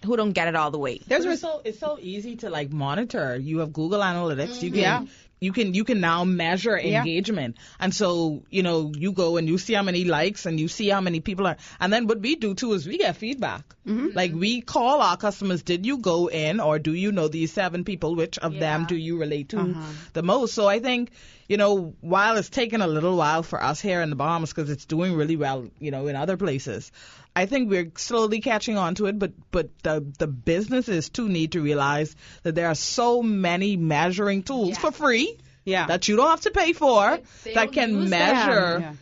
all the way. It's so easy to like monitor. You have Google Analytics. You can now measure engagement. And so, you go and you see how many likes and you see how many people are. And then what we do too is we get feedback. Like, we call our customers, did you go in, or do you know these 7 people? Which of them do you relate to the most? So I think, while it's taken a little while for us here in the Bahamas, because it's doing really well, in other places, I think we're slowly catching on to it, but the businesses too need to realize that there are so many measuring tools for free that you don't have to pay for that can measure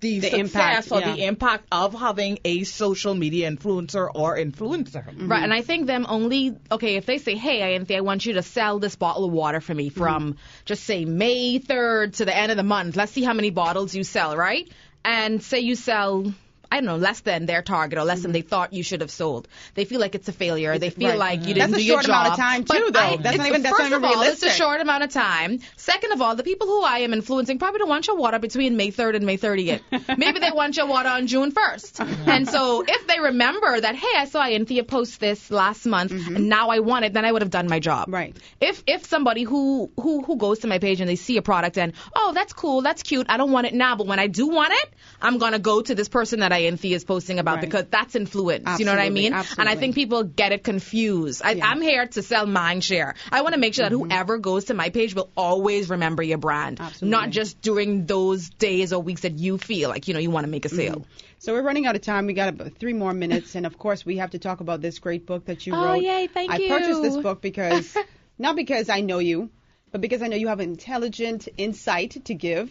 the success or the impact of having a social media influencer or influencer. Right, and I think if they say, hey, Anthony, I want you to sell this bottle of water for me from, just say, May 3rd to the end of the month. Let's see how many bottles you sell, right? And say you sell, I don't know, less than their target or less than they thought you should have sold. They feel like it's a failure. They feel like you didn't do your job. That's a short amount of time, too, though. That's not even realistic. It's a short amount of time. Second of all, the people who I am influencing probably don't want your water between May 3rd and May 30th. Maybe they want your water on June 1st. And so if they remember that, hey, I saw Anthea post this last month, and now I want it, then I would have done my job. Right. If somebody who goes to my page and they see a product and, oh, that's cool, that's cute, I don't want it now, but when I do want it, I'm going to go to this person that Anthea is posting about because that's influence. Absolutely, you know what I mean? Absolutely. And I think people get it confused. I'm here to sell mind share. I want to make sure that whoever goes to my page will always remember your brand, not just during those days or weeks that you feel like, you want to make a sale. So we're running out of time. We got about 3 more minutes. And, of course, we have to talk about this great book that you wrote. Oh, yay. Thank you. I purchased this book because, not because I know you, but because I know you have intelligent insight to give.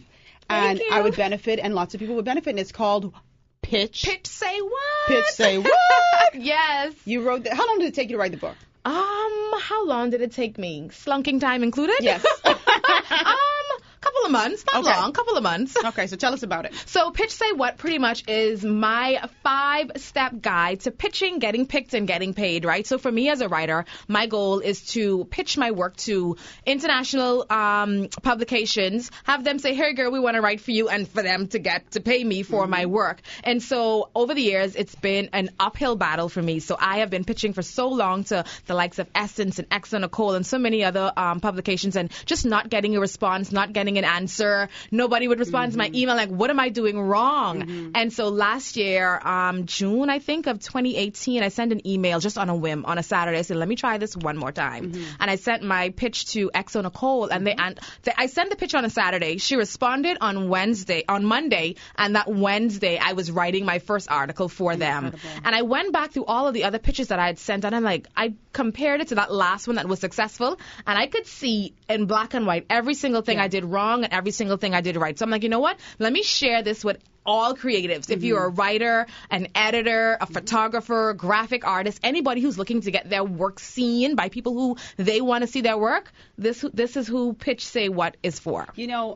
And I would benefit, and lots of people would benefit. And it's called Pitch. Pitch Say What? Pitch Say What? Yes. You wrote that. How long did it take you to write the book? How long did it take me? Slunking time included? Yes. Couple of months, not long, couple of months. Okay, so tell us about it. So Pitch Say What pretty much is my 5-step guide to pitching, getting picked, and getting paid, right? So for me as a writer, my goal is to pitch my work to international publications, have them say, hey girl, we want to write for you, and for them to get to pay me for my work. And so over the years, it's been an uphill battle for me. So I have been pitching for so long to the likes of Essence and Exxon Nicole and so many other publications, and just not getting a response, not getting an answer. Nobody would respond to my email, like, what am I doing wrong? And so last year, June, I think, of 2018, I sent an email just on a whim on a Saturday. I said, let me try this one more time. And I sent my pitch to Exxon Nicole, and I sent the pitch on a Saturday. She responded on Monday, and that Wednesday, I was writing my first article for them. And I went back through all of the other pitches that I had sent, and I compared it to that last one that was successful, and I could see in black and white every single thing I did wrong and every single thing I did right. So I'm like, you know what? Let me share this with all creatives. If you're a writer, an editor, a photographer, graphic artist, anybody who's looking to get their work seen by people who they want to see their work, this is who Pitch Say What is for.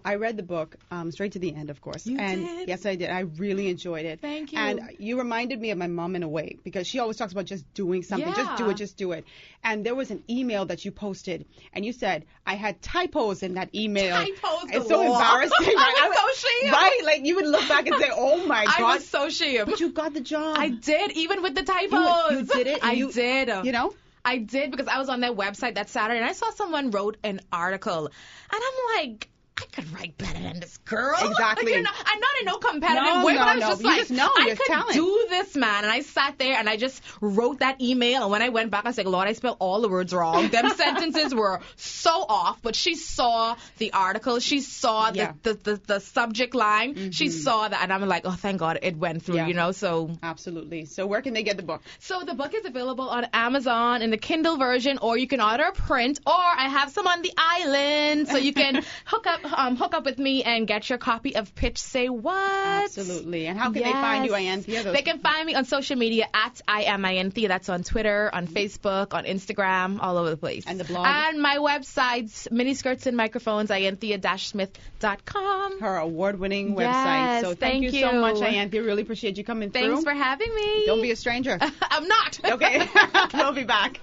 I read the book straight to the end, of course. You did? Yes, I did. I really enjoyed it. Thank you. And you reminded me of my mom in a way, because she always talks about just doing something. Yeah. Just do it. And there was an email that you posted, and you said, I had typos in that email. Typos It's so embarrassing. I was so ashamed. Right? Like, you would look back and say, oh my God. I was so ashamed. But you got the job. I did, even with the typos. You did it? I did. You know? I did because I was on their website that Saturday and I saw someone wrote an article. And I'm like, I could write better than this girl. Exactly. I'm not in no competitive way, but I was just like, I could do this, man. And I sat there and I just wrote that email. And when I went back, I was like, Lord, I spelled all the words wrong. Them sentences were so off. But she saw the article. She saw the subject line. Mm-hmm. She saw that. And I'm like, oh, thank God it went through, you know. So absolutely. So where can they get the book? So the book is available on Amazon in the Kindle version, or you can order a print, or I have some on the island. So you can hook up with me and get your copy of Pitch Say What. Absolutely. And how can they find you, Ianthea? They can find me on social media at I am Ianthea. That's on Twitter, on Facebook, on Instagram, all over the place. And the blog? And my website's Miniskirts and Microphones, Ianthea-Smith.com. Her award-winning website. So thank you so much, Ianthea. Really appreciate you coming through. Thanks for having me. Don't be a stranger. I'm not. Okay. We'll be back.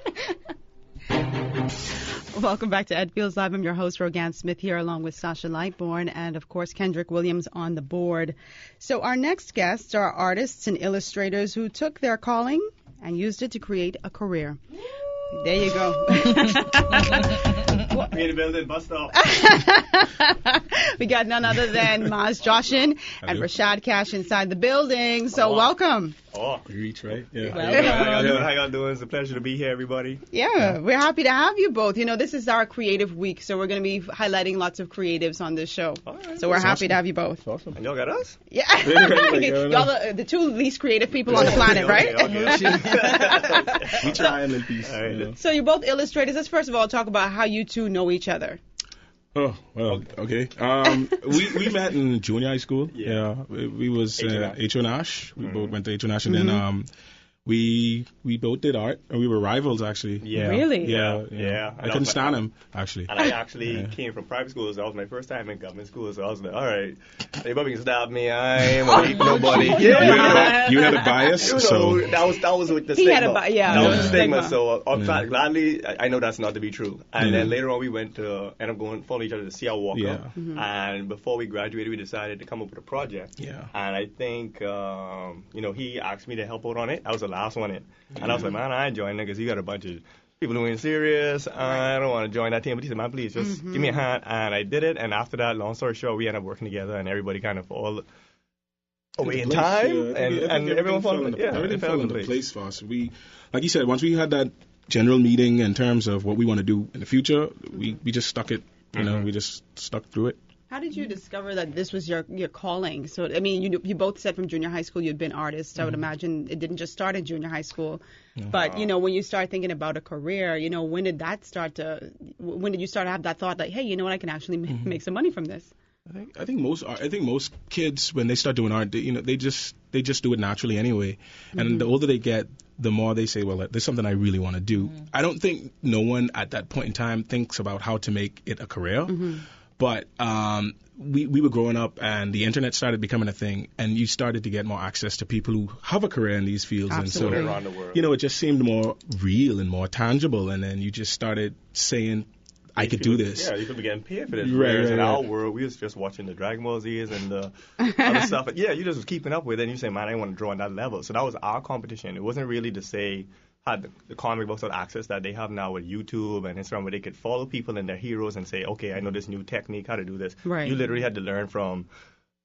Welcome back to Ed Fields Live. I'm your host, Rogan Smith, here along with Sasha Lightbourne and, of course, Kendrick Williams on the board. So our next guests are artists and illustrators who took their calling and used it to create a career. There you go. We in the building, bust off. We got none other than Maz Joshin and Rashad Cash inside the building. So welcome. Oh, we reach, right? Yeah. How y'all doing? It's a pleasure to be here, everybody. Yeah, we're happy to have you both. You know, this is our creative week, so we're going to be highlighting lots of creatives on this show. Right. So we're happy to have you both. Awesome. And y'all got us? Yeah. Y'all are the two least creative people on the planet, right? Okay. We try and peace. All right. Yeah. So you're both illustrators. Let's first of all talk about how you two know each other. Oh, well, okay. We met in junior high school. Yeah. We was H1Ash. We both went to H1Ash, and then we both did art, and we were rivals, actually. Yeah. Really? Yeah. I couldn't stand him, actually. And I actually came from private school, so that was my first time in government school, so I was like, all right, anybody can stop me, I ain't gonna hate nobody. You had a bias, so... That was with the stigma. He had That was the stigma, so gladly, I know that's not to be true. And then later on, we went to end up going follow each other to CL Walker, and before we graduated, we decided to come up with a project. Yeah. And I think, he asked me to help out on it. I was the last one in. And I was like, man, I ain't joining because you got a bunch of people who ain't serious. I don't want to join that team. But he said, man, please, just give me a hand. And I did it. And after that, long story short, we ended up working together, and everybody kind of fall away in time. And everyone fell into place for us. We, like you said, once we had that general meeting in terms of what we want to do in the future, we just stuck it. You know, we just stuck through it. How did you discover that this was your calling? So, I mean, you both said from junior high school you'd been artists. I would imagine it didn't just start in junior high school. But, when you start thinking about a career, when did you start to have that thought like, hey, you know what, I can actually make some money from this? I think most kids, when they start doing art, they just do it naturally anyway. And the older they get, the more they say, well, there's something I really want to do. I don't think no one at that point in time thinks about how to make it a career. But we were growing up, and the internet started becoming a thing, and you started to get more access to people who have a career in these fields. Absolutely. And so, around the world. it just seemed more real and more tangible, and then you just started saying, I could do this. Yeah, you could be getting paid for this. Right, in our world, we was just watching the Dragon Ball Z's and the other stuff. But yeah, you just was keeping up with it, and you say, man, I want to draw on that level. So that was our competition. It wasn't really to say, had the comic books or access that they have now with YouTube and Instagram, where they could follow people and their heroes and say, okay, I know this new technique, how to do this. Right. You literally had to learn from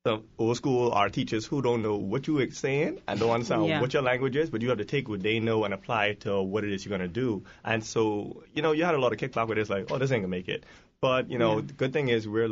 some old school art teachers who don't know what you were saying and don't understand what your language is, but you have to take what they know and apply it to what it is you're going to do. And so, you had a lot of kickback with it. It's like, oh, this ain't going to make it. But, the good thing is we're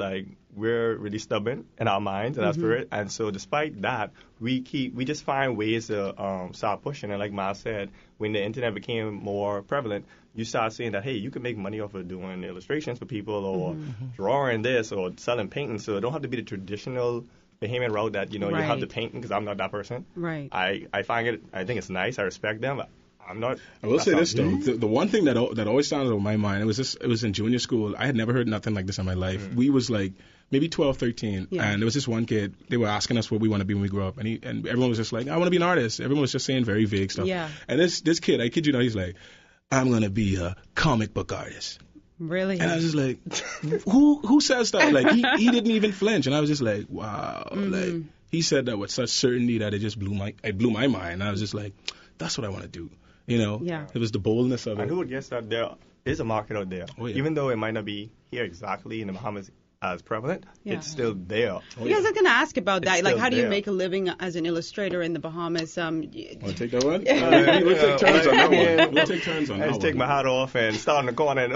really stubborn in our minds and our spirit. And so despite that, we just find ways to start pushing. And like Miles said, when the internet became more prevalent, you start seeing that, hey, you can make money off of doing illustrations for people or drawing this or selling paintings. So it don't have to be the traditional Bahamian route that, you have the painting, because I'm not that person. Right. I think it's nice. I respect them. I'm not. I will say this though, the one thing that always stands out in my mind, it was in junior school. I had never heard nothing like this in my life. We was like maybe 12, 13, and there was this one kid. They were asking us what we want to be when we grow up, and everyone was just like, I want to be an artist. Everyone was just saying very vague stuff. Yeah. And this kid, I kid you not, he's like, I'm gonna be a comic book artist. Really? And I was just like, who says that? Like he didn't even flinch, and I was just like, wow, like. he said that with such certainty that it just blew my mind. I was just like, that's what I want to do. You know, Yeah. It was the boldness of it. And who would guess that there is a market out there, Oh, yeah. even though it might not be here exactly in the Bahamas as prevalent, Yeah. it's still there. Yeah, I was going to ask about that. It's Like, still how do you there. make a living as an illustrator in the Bahamas? Want to take that one? Yeah. We'll take turns on that Yeah. one. We'll take turns on I that just take one. my hat off and start in the corner and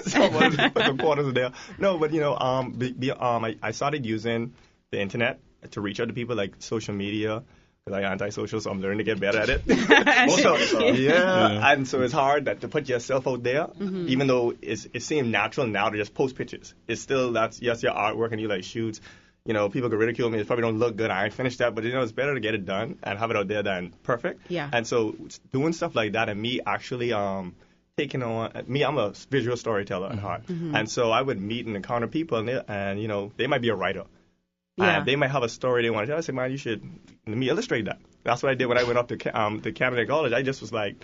someone put the corners there. No, but I started using the internet to reach out to people, like social media. Because I'm antisocial, so I'm learning to get better at it. Yeah. And so it's hard to put yourself out there, even though it seems natural now to just post pictures. It's still, that's your artwork, and you like shoots. You know, people could ridicule me. It probably don't look good. I ain't finished that, but it's better to get it done and have it out there than perfect. Yeah. And so doing stuff like that, and me actually taking on I'm a visual storyteller at heart, and so I would meet and encounter people, and they might be a writer. Yeah. They might have a story they want to tell. I said, man, you should let me illustrate that. That's what I did when I went up to Canada College. I just was like,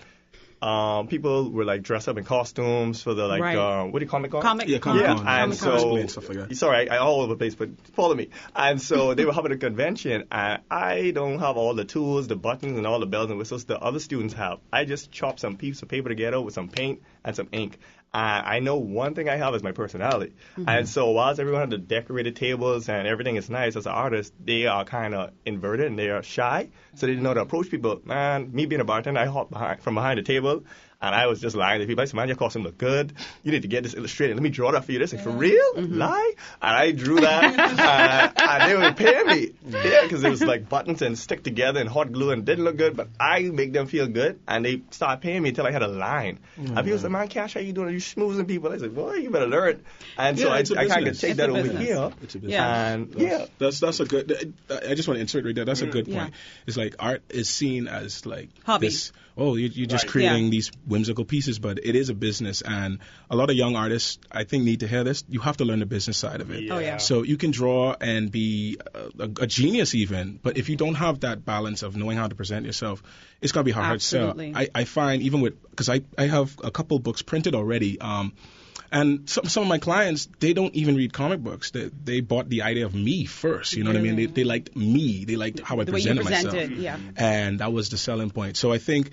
people were like dressed up in costumes for the like, Right. what do you call it? Comic Yeah, Con. Yeah, Con. and Cosplay so and stuff like that. sorry, I all over the place, but follow me. And so they were having a convention, and I don't have all the tools, the buttons, and all the bells and whistles the other students have. I just chopped some pieces of paper together with some paint and some ink. I know one thing I have is my personality. And so whilst everyone had the decorated tables and everything is nice, as an artist, they are kind of inverted and they are shy. So they didn't know how to approach people. Man, me being a bartender, I hopped from behind the table. And I was just lying to people. I said, man, your costume look good. You need to get this illustrated. Let me draw that for you. They said, for real? Lie? And I drew that. And they would pay me. Yeah, because it was like buttons and stick together and hot glue and didn't look good. But I make them feel good. And they started paying me until I had a line. And people said, man, Cash, how you doing? Are you schmoozing people? I said, boy, you better learn. And so Yeah, I it's a kind of business. take It's that a over business. here. It's a business. Yeah. And yeah. That's a good. I just want to insert right there. That's a good point. Yeah. It's like art is seen as like Hobby. this. Oh, you're just Right. creating Yeah. these whimsical pieces, but it is a business, and a lot of young artists, I think, need to hear this. You have to learn the business side of it. Oh, yeah. So you can draw and be a genius even, but if you don't have that balance of knowing how to present yourself, it's gonna be hard Absolutely. to sell. I find even because I have a couple books printed already. And some of my clients, they don't even read comic books. They bought the idea of me first. You know what I mean? They liked me. They liked how I The way you presented myself. presented, yeah. And that was the selling point. So I think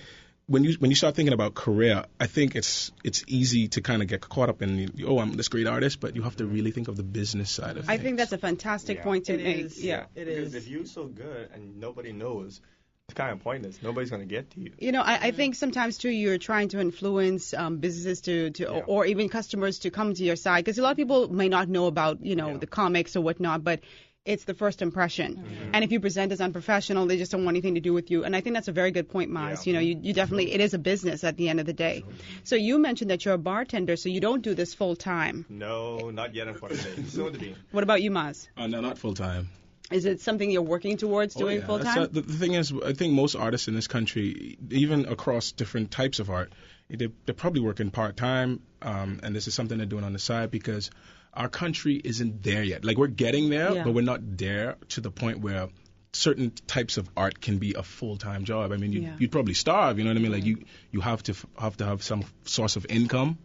when you start thinking about career, I think it's easy to kind of get caught up in, I'm this great artist, but you have to really think of the business side of I things. think that's a fantastic point to It make. is. Yeah. It Because is. if you're so good and nobody knows, it's kind of pointless. Nobody's going to get to you. You know, I think sometimes too you're trying to influence businesses or even customers to come to your side, because a lot of people may not know about the comics or whatnot, but it's the first impression. And if you present as unprofessional, they just don't want anything to do with you. And I think that's a very good point, Maz. Yeah. You definitely, it is a business at the end of the day. So you mentioned that you're a bartender, so you don't do this full time. No, not yet, unfortunately. Soon to be. What about you, Maz? No, not full time. Is it something you're working towards doing full time? The thing is, I think most artists in this country, even across different types of art, they're probably working part time, and this is something they're doing on the side because our country isn't there yet. Like, we're getting there, Yeah. but we're not there to the point where certain types of art can be a full-time job. I mean, you'd probably starve. You know what I mean? Like, you have to have some source of income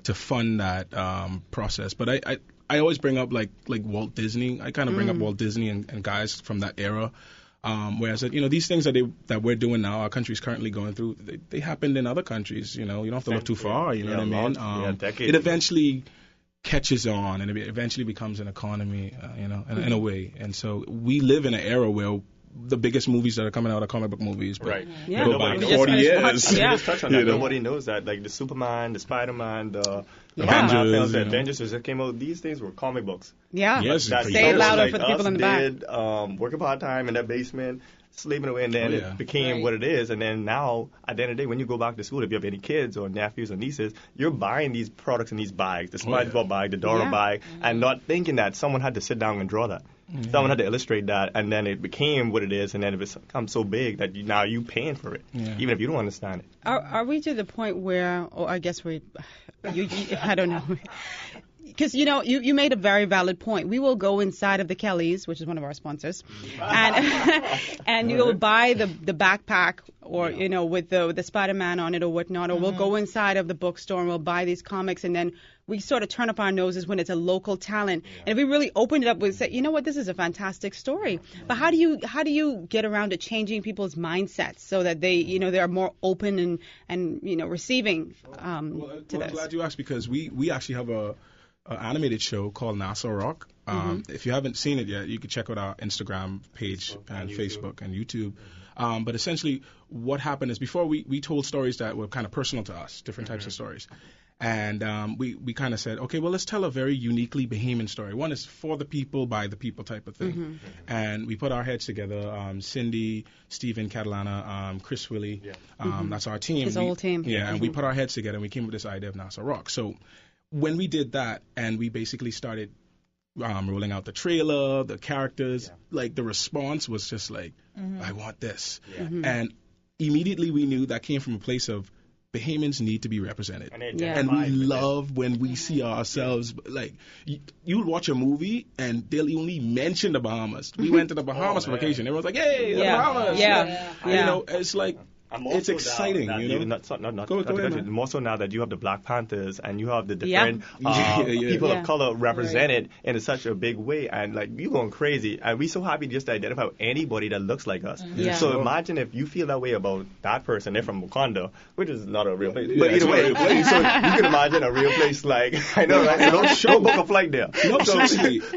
to fund that process. But I always bring up like Walt Disney. I kind of bring up Walt Disney and guys from that era. Whereas, these things that we're doing now, our country's currently going through, they happened in other countries. You don't have to look too far. You know what I mean? Decades. It eventually catches on, and it eventually becomes an economy. In a way. And so we live in an era where the biggest movies that are coming out are comic book movies. But Right. Yeah. Go Nobody back knows. 40 years. Yeah. Just touch on that. You know? Nobody knows that. Like the Superman, the Spider-Man, the Yeah. Batman films, the you know. Avengers that came out. These things were comic books. Yeah. Yes, That for Say it years. louder like for the people us in the back. did, working part-time in that basement, slaving away, and then Oh, yeah. it became what it is. And then now, at the end of the day, when you go back to school, if you have any kids or nephews or nieces, you're buying these products in these bags, the SpongeBob bag, the Dora Yeah. bag, and not thinking that someone had to sit down and draw that. Someone had to illustrate that, and then it became what it is, and then it become so big that now you paying for it, even if you don't understand it. Are we to the point where, or I guess I don't know. Because, you made a very valid point. We will go inside of the Kellys, which is one of our sponsors, and you'll buy the backpack or with the Spider-Man on it or whatnot, or we'll go inside of the bookstore and we'll buy these comics, and then we sort of turn up our noses when it's a local talent. And if we really opened it up, we'd say, you know what, this is a fantastic story. But how do you get around to changing people's mindsets so that they are more open and receiving to this? I'm glad you asked, because we actually have a animated show called Nassau Rock. If you haven't seen it yet, you can check out our Instagram page and Facebook and YouTube. But essentially, what happened is, before we told stories that were kind of personal to us, different types of stories. And we kind of said, okay, well, let's tell a very uniquely Bahamian story. One is for the people, by the people type of thing. And we put our heads together, Cindy, Stephen Catalana, Chris Willie. That's our team. His whole team. Yeah, and we put our heads together and we came up with this idea of Nassau Rock. So when we did that, and we basically started rolling out the trailer, the characters, like the response was just like, I want this. And immediately we knew that came from a place of Bahamians need to be represented. And we love when we see ourselves, like, you'll watch a movie and they'll only mention the Bahamas. We went to the Bahamas for vacation. Everyone's like, hey, the Bahamas. It's like, it's exciting, More so now that you have the Black Panthers and you have the different people of color represented in such a big way, and like you're going crazy, and we're so happy just to identify with anybody that looks like us. So imagine if you feel that way about that person. They're from Wakanda, which is not a real place, but either way, so you can imagine a real place like, I know, right? Don't book a flight there.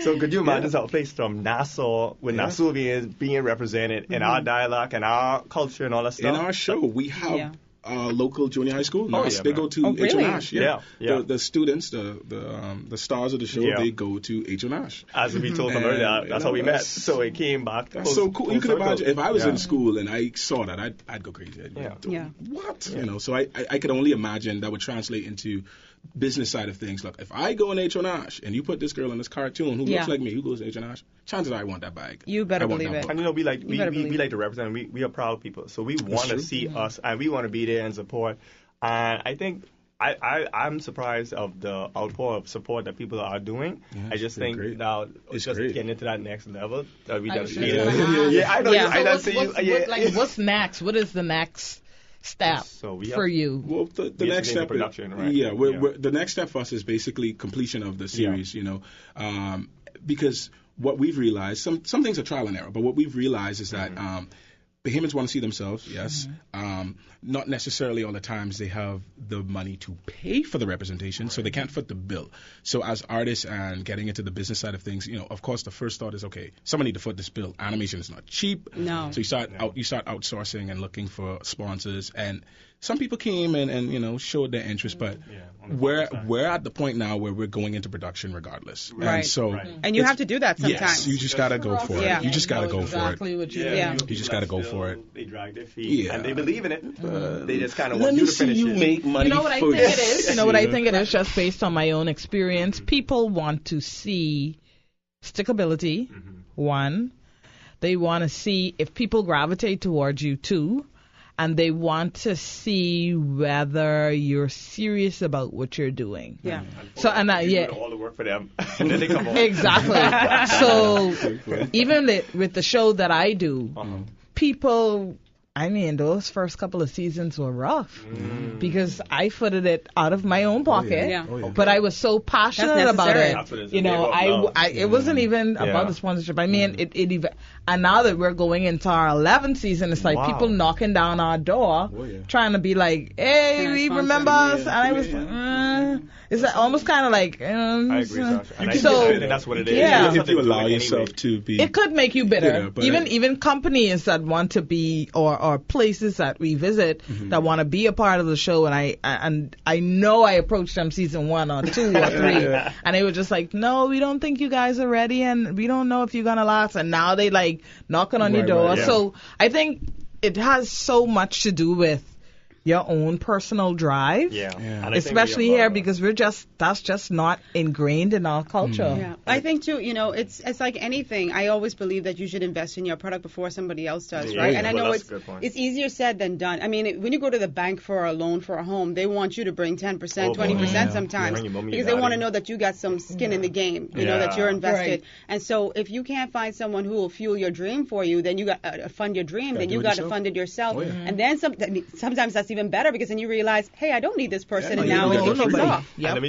So could you imagine a place from Nassau with Nassauians being represented in our dialect and our culture and all that stuff? In our show, we have local junior high school. They go to really? H.O. Nash. The students, the stars of the show, they go to H.O. Nash. As we told them earlier, that's how we met. So it came back. That's so cool. You can imagine if I was in school and I saw that, I'd go crazy. What? So I could only imagine that would translate into business side of things. Look, if I go in H.O. Nash and you put this girl in this cartoon who looks like me, who goes to H.O. Nash, chances are I want that bag. You better believe it. And we like to represent. We are proud people, so we want to see us, and we want to be there and support. And I think I'm surprised of the outpour of support that people are doing. I just think now it's just getting into that next level that we just feel. I know. What's next? What is the next step for you? Well, the next step, production, right? The next step for us is basically completion of the series. Because what we've realized, some things are trial and error, but what we've realized is that Bahamians want to see themselves, yes. Not necessarily all the times they have the money to pay for the representation, so they can't foot the bill. So as artists and getting into the business side of things, of course the first thought is, okay, somebody need to foot this bill. Animation is not cheap. No. So you start outsourcing and looking for sponsors, and some people came and showed their interest, but we're at the point now where we're going into production regardless. Right. And so and you have to do that sometimes. Yes, you just gotta go for it. You just gotta go for it. You just gotta go for it. They drag their feet and they believe in it. They just kind of want Let you me to finish see you it. make money. You know what I think it is? You know what I think it is, just based on my own experience? People want to see stickability, one. They want to see if people gravitate towards you, two. And they want to see whether you're serious about what you're doing. Yeah. So and do all the work for them, and then they come home. Exactly. So even with the show that I do, people. I mean, those first couple of seasons were rough because I footed it out of my own pocket, but I was so passionate about it. It wasn't even about the sponsorship. I mean, it even, and now that we're going into our 11th season, it's like people knocking down our door, trying to be like, "Hey, we remember us," and I was like, it's almost kind of like. I agree, Sasha. And I think that's what it is. Yeah. If you allow yourself to be, it could make you bitter. Even companies that want to be or places that we visit that want to be a part of the show, and I know I approached them season 1 or 2 or 3, and they were just like, no, we don't think you guys are ready, and we don't know if you're gonna last, and now they like knocking on your door. So I think it has so much to do with your own personal drive. Yeah. And I think Especially we have here, a lot because that's just not ingrained in our culture. Yeah, I think too. It's like anything. I always believe that you should invest in your product before somebody else does, right? Yeah, And I well, know that's a good point. it's easier said than done. I mean, when you go to the bank for a loan for a home, they want you to bring 10%, 20% sometimes Bring your mommy, because your they want to daddy. know that you got some skin in the game. You know that you're invested. Right. And so if you can't find someone who will fuel your dream for you, then you got to fund your dream. Then do you it got to yourself. fund it yourself. Oh, yeah. And then sometimes that's even better because then you realize, hey, I don't need this person, and you now don't it need kicks nobody. off. Yep. And let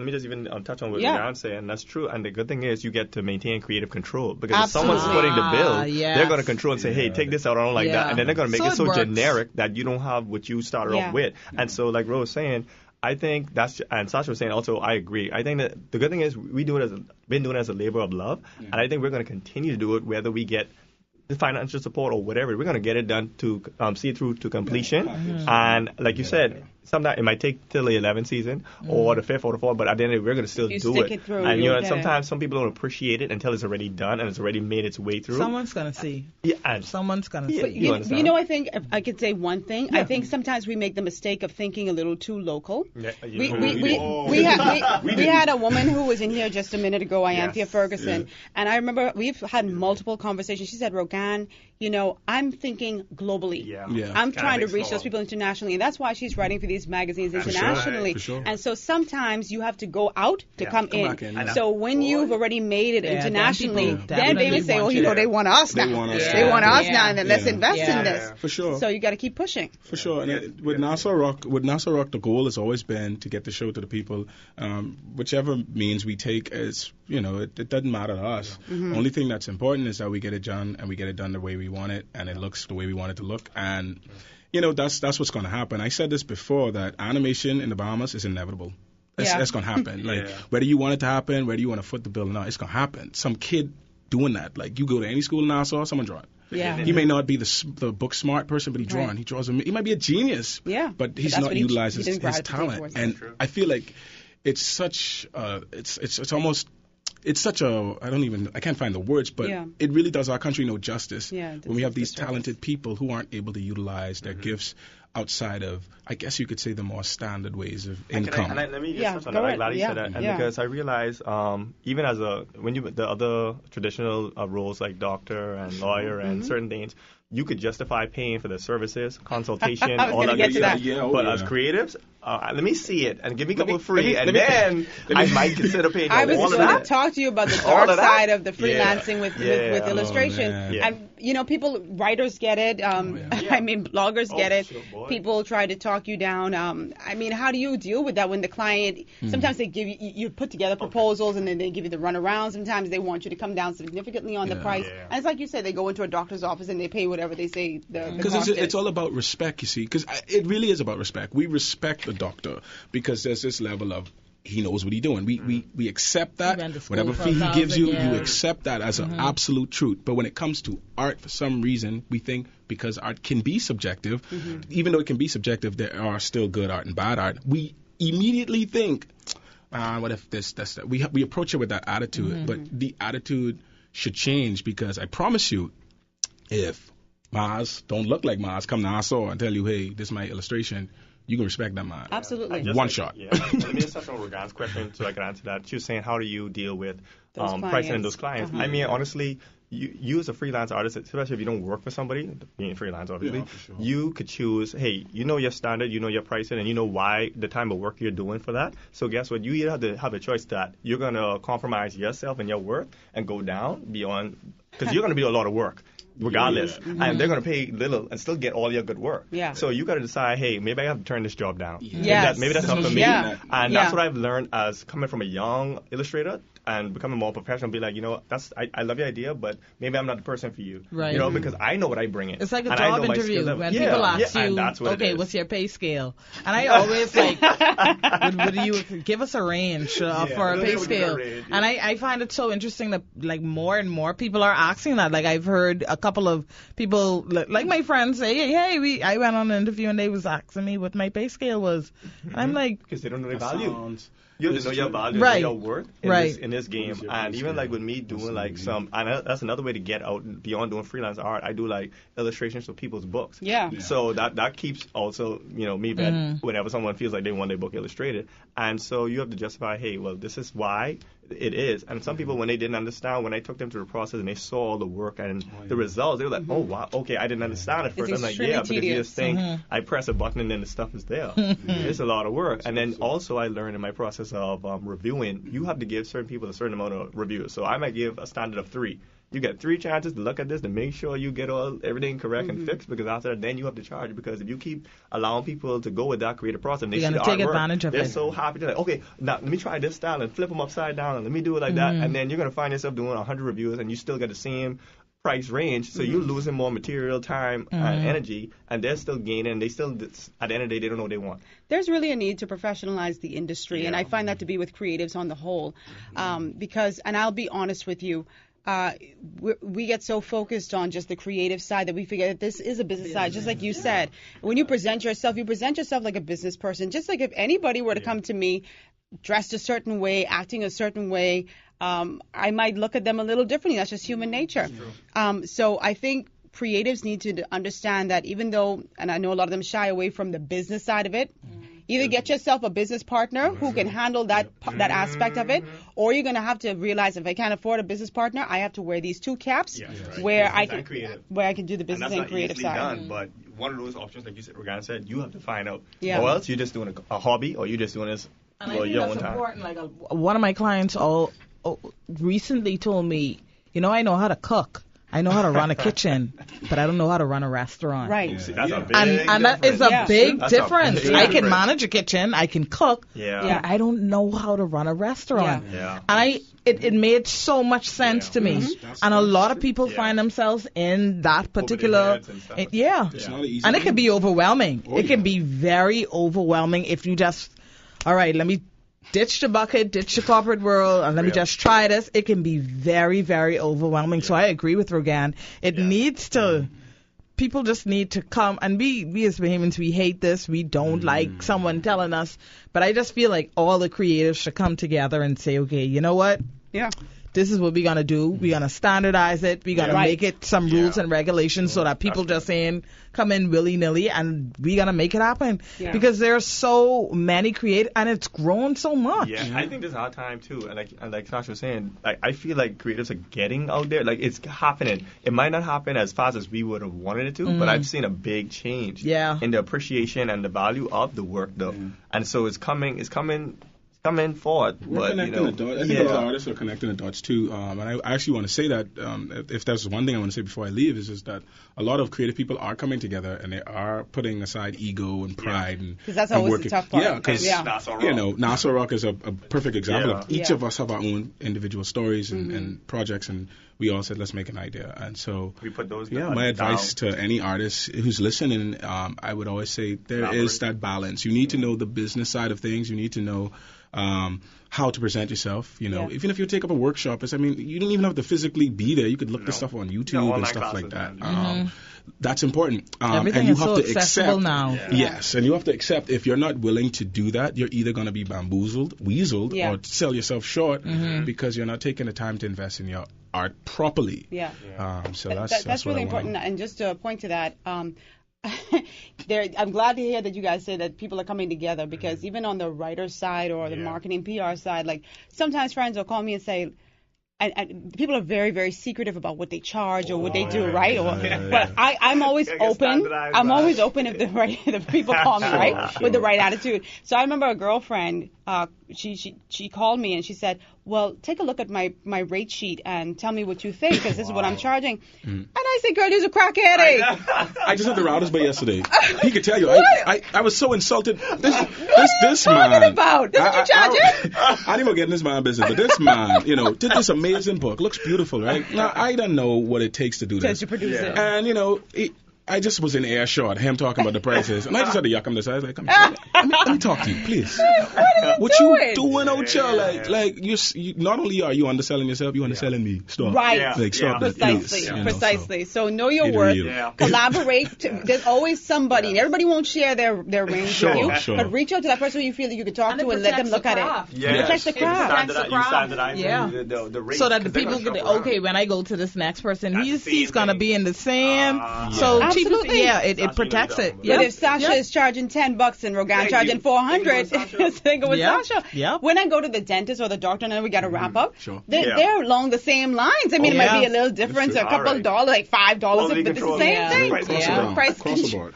me just even touch on what Yeah. Leon's saying. That's true. And the good thing is you get to maintain creative control because if someone's Absolutely. footing the bill, Yes. they're going to control and say, hey, take this out. I don't like that. Yeah. And then they're going to make So it it so works. generic that you don't have what you started Yeah. off with. And so, like Rose was saying, I think and Sasha was saying also, I agree. I think that the good thing is we do it been doing it as a labor of love, and I think we're going to continue to do it whether we get the financial support or whatever. We're going to get it done to see it through to completion. And like you said, sometimes it might take till the 11th season or the 5th or the 4th, but at the end of it, we're going to still You do stick it through, And you'll get it. sometimes some people don't appreciate it until it's already done and it's already made its way through. Someone's gonna see. Yeah, and Someone's gonna Yeah, see. you understand. I think if I could say one thing. I think sometimes we make the mistake of thinking a little too local. Yeah, We you- had a woman who was in here just a minute ago, Ianthea Ferguson, and I remember we've had multiple conversations. She said, Rogan, I'm thinking globally. Yeah. Yeah. I'm Kinda trying to makes reach sense. those people internationally, and that's why she's writing for these magazines sure, internationally. for sure. And so sometimes you have to go out to Yeah, come come in. back in, yeah. So when you've already made it Yeah, then internationally, people then they definitely say, want oh, you. they want us They now. want us. They want us Yeah. now, and then let's Yeah. invest in Yeah. this. For sure. So you got to keep pushing. For sure. And with Nassau Rock, the goal has always been to get the show to the people. Whichever means we take is, it doesn't matter to us. Only thing that's important is that we get it done and we get it done the way we want it and it looks the way we want it to look. And, that's what's going to happen. I said this before that animation in the Bahamas is inevitable. That's going to happen. Like, whether you want it to happen, whether you want to foot the bill or not, it's going to happen. Some kid doing that. Like, you go to any school in Nassau, someone draw it. Yeah. He may not be the book smart person, but he drawing. Right. He draws. He might be a genius. Yeah. But he's that's not what he utilizing didn't his gravitate talent. towards. And I feel like it's such. It's almost. It's such a. I can't find the words, but it really does our country no justice. Yeah, it when we have does these disservice. talented people who aren't able to utilize their gifts outside of, I guess you could say, the more standard ways of income. Let me just Yeah, touch on go that. Like ahead. Laddie Yeah, said that, and yeah. because I realize even as the other traditional roles like doctor and lawyer and certain things, you could justify paying for the services, consultation, I was all gonna that get good to stuff. that. Yeah, oh, But yeah. as creatives, let me see it and give me a couple me- free, let and me- then I might consider paying I all was of going to that. talk to you about the All dark of that? side of the Yeah. freelancing with Yeah. illustration. man. Yeah. And, writers get it. I mean, bloggers get it. sure, boy. People try to talk you down. I mean, how do you deal with that when the client, sometimes they give you put together proposals and then they give you the runaround. Sometimes they want you to come down significantly on the price. Yeah. And it's like you say, they go into a doctor's office and they pay whatever they say the Because cost it's is. all about respect, you see. Because it really is about respect. We respect the doctor because there's this level of he knows what he's doing. We accept that. He went to school Whatever for fee he 1,000 gives you, you years. accept that as an absolute truth. But when it comes to art, for some reason, we think because art can be subjective, even though it can be subjective, there are still good art and bad art. We immediately think, what if this, that? We approach it with that attitude. But the attitude should change because I promise you, if Maz don't look like Maz, come to Nassau and tell you, hey, this is my illustration, you can respect that Maz. Absolutely. One shot. Yeah. Let me just touch on Rogan's question so I can answer that. She was saying, how do you deal with Those pricing clients. and those clients? I mean, honestly, you as a freelance artist, especially if you don't work for somebody, being freelance obviously, Yeah, for sure. you could choose, hey, you know your standard, you know your pricing, and you know why the time of work you're doing for that. So guess what? You either have to have a choice that you're going to compromise yourself and your worth and go down beyond, because you're going to be a lot of work. Regardless, and they're going to pay little and still get all your good work. Yeah. So you got to decide, hey, maybe I have to turn this job down. Yes. Maybe that's not for me. Yeah. And Yeah. that's what I've learned as coming from a young illustrator and becoming more professional. Be like, I love your idea, but maybe I'm not the person for you. Right. Because I know what I bring in. It's like a and I job know my interview skill level. when Yeah. people ask Yeah, you, and that's what it okay, is. what's your pay scale? And I always like, would you give us a range for a we'll pay give you a scale? range, And I find it so interesting that like more and more people are asking that. Like I've heard a couple of people, like my friends say, hey, I went on an interview and they was asking me what my pay scale was. And I'm like, Because they don't know the value. You have to know your value, Right. know your worth in this game. And even like with me doing like some, and that's another way to get out beyond doing freelance art. I do like illustrations for people's books. Yeah. So that keeps also, me that whenever someone feels like they want their book illustrated. And so you have to justify, hey, well, this is why it is. And some people, when they didn't understand, when I took them through the process and they saw all the work and the results, they were like, oh, wow, okay, I didn't understand at first. It's I'm like, extremely but if you just think, tedious. I press a button and then the stuff is there. It's a lot of work. And then also I learned in my process of reviewing, you have to give certain people a certain amount of reviews. So I might give a standard of 3. You get 3 chances to look at this to make sure you get everything correct and fixed, because after that, then you have to charge. Because if you keep allowing people to go with that creative process, and they see the take artwork, advantage of they're it. so happy to like, okay, now let me try this style and flip them upside down and let me do it like that, and then you're gonna find yourself doing 100 reviews and you still get the same price range, so you're losing more material, time, and energy, and they're still gaining. They still, at the end of the day, they don't know what they want. There's really a need to professionalize the industry, and I find that to be with creatives on the whole, because, and I'll be honest with you, we get so focused on just the creative side that we forget that this is a business side, just like you said. When you present yourself like a business person. Just like if anybody were to come to me dressed a certain way, acting a certain way, I might look at them a little differently. That's just human nature. So I think creatives need to understand that, even though, and I know a lot of them shy away from the business side of it, either get yourself a business partner who can handle that aspect of it, or you're going to have to realize, if I can't afford a business partner, I have to wear these 2 caps where I can do the business and creative side. Done, but one of those options, like you said, Regina said, you have to find out. Or else you're just doing a hobby, or you're just doing this for your own time. Important. Like one of my clients recently told me, I know how to cook. I know how to run a kitchen, but I don't know how to run a restaurant. Right. See, that's a big and that is a big difference. I can difference. manage a kitchen, I can cook, but I don't know how to run a restaurant. And it made so much sense to me. And a lot of people find themselves in that particular. It's not easy. And it can be overwhelming. It can be very overwhelming if you just, all right, let me ditch the bucket, ditch the corporate world, and let me just try this. It can be very, very overwhelming. So I agree with Rogan. It needs to, people just need to come, and we as Bahamians, we hate this. We don't like someone telling us. But I just feel like all the creatives should come together and say, okay, you know what? Yeah. This is what we're going to do. We're going to standardize it. We're going to make it some rules and regulations so that people just come in willy-nilly, and we're going to make it happen. Because there's so many creative, and it's grown so much. I think this is our time, too. And like Sasha was saying, I feel like creatives are getting out there. Like, it's happening. It might not happen as fast as we would have wanted it to, but I've seen a big change in the appreciation and the value of the work, though. And so it's coming forward. We're connecting the dots. I think a lot of artists are connecting the dots too. And I actually want to say that if there's one thing I want to say before I leave, is just that a lot of creative people are coming together and they are putting aside ego and pride and because that's always working. the tough part. Yeah, because Nassau Rock is a perfect example of each of us have our own individual stories and projects, and we all said let's make an idea. And so we put those. My advice to any artist who's listening, I would always say there is that balance. You need to know the business side of things. You need to know how to present yourself. Even if you take up a workshop, you don't even have to physically be there. You could look this stuff on YouTube and stuff like that. That's important. Everything and you is have so to accessible accept, now. Yes, and you have to accept if you're not willing to do that, you're either going to be bamboozled, weaseled, or sell yourself short because you're not taking the time to invest in your art properly. So that's really important. And just to point to that, I'm glad to hear that you guys say that people are coming together, because even on the writer side or the marketing PR side, like sometimes friends will call me and say, and people are very, very secretive about what they charge or what they do, right? But I'm always open. I'm always open if the people call me, right, with the right attitude. So I remember a girlfriend. She called me and she said, well, take a look at my rate sheet and tell me what you think, because this is what I'm charging. And I said, girl, you're a crackhead. I just had the routers by yesterday. He could tell you. I was so insulted. This man. What about? This is what you charging? I didn't even get in this man business, but this man, did this amazing book. Looks beautiful, right? Now, I don't know what it takes to do this. To produce it. And, I just was in earshot, him talking about the prices, and I just had to yuck him to the side. I was like, come here, let me talk to you, please. What you doing out here? Like you not only are you underselling yourself, you underselling me. Stop. Right. Like, stop that. Precisely. Please, Precisely. So know your worth. Collaborate. There's always somebody, and everybody won't share their range with you. Sure. But reach out to that person who you feel that you can talk to and let them look at it. Yeah. Protect the craft. The rate, so that the people can, okay, when I go to this next person, he's going to be in the same. So cheapest, it protects it. But if Sasha is charging $10 and Rogan charging $400, they go with Sasha. Yep. When I go to the dentist or the doctor, and then we got to wrap up, Sure. they're along the same lines. I mean, it might be a little difference, a couple of dollars, like $5, but it's the same thing. Price Across the board.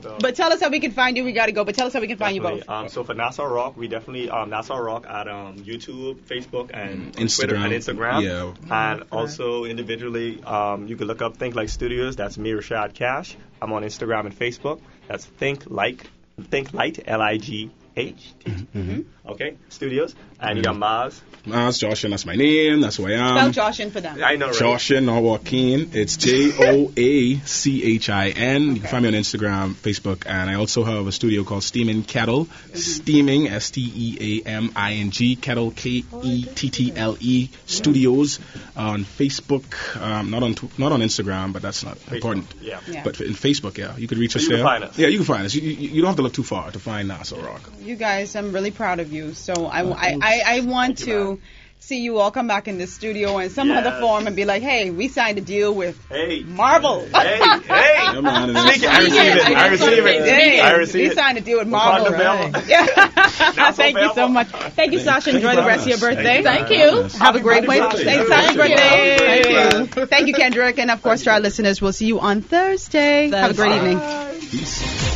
So. But tell us how we can find you. We got to go. But tell us how we can find you both. So for Nassau Rock, we definitely Nassau Rock at YouTube, Facebook, and Instagram. Twitter and Instagram. Yeah. And also individually, you can look up Think Like Studios. That's me, Rashad Cash. I'm on Instagram and Facebook. That's Think Light, Light. Okay, Studios. And you got Maz. Maz Joshin, that's my name. That's who I am. Spell Joshin for them. I know, right? Joshin, not Joaquin. It's Joachin. You can find me on Instagram, Facebook, and I also have a studio called Steaming Kettle. Steaming, Steaming, Kettle, Kettle Studios on Facebook. Not on Instagram, but that's not Facebook, important. Yeah. But in Facebook, you could reach us you there. Can find us. Yeah, you can find us. You don't have to look too far to find Nassau Rock. You guys, I'm really proud of you. So I want to see you all come back in the studio in some other form and be like, hey, we signed a deal with Marvel. Hey. Yeah, man, I receive it. We signed a deal with Marvel. Thank you so much. Thank you, Sasha. Enjoy the rest of your birthday. Thank you. Have a great one. Thank you. Thank you, Kendrick. And, of course, to our listeners, we'll see you on Thursday. Have a great evening. Peace.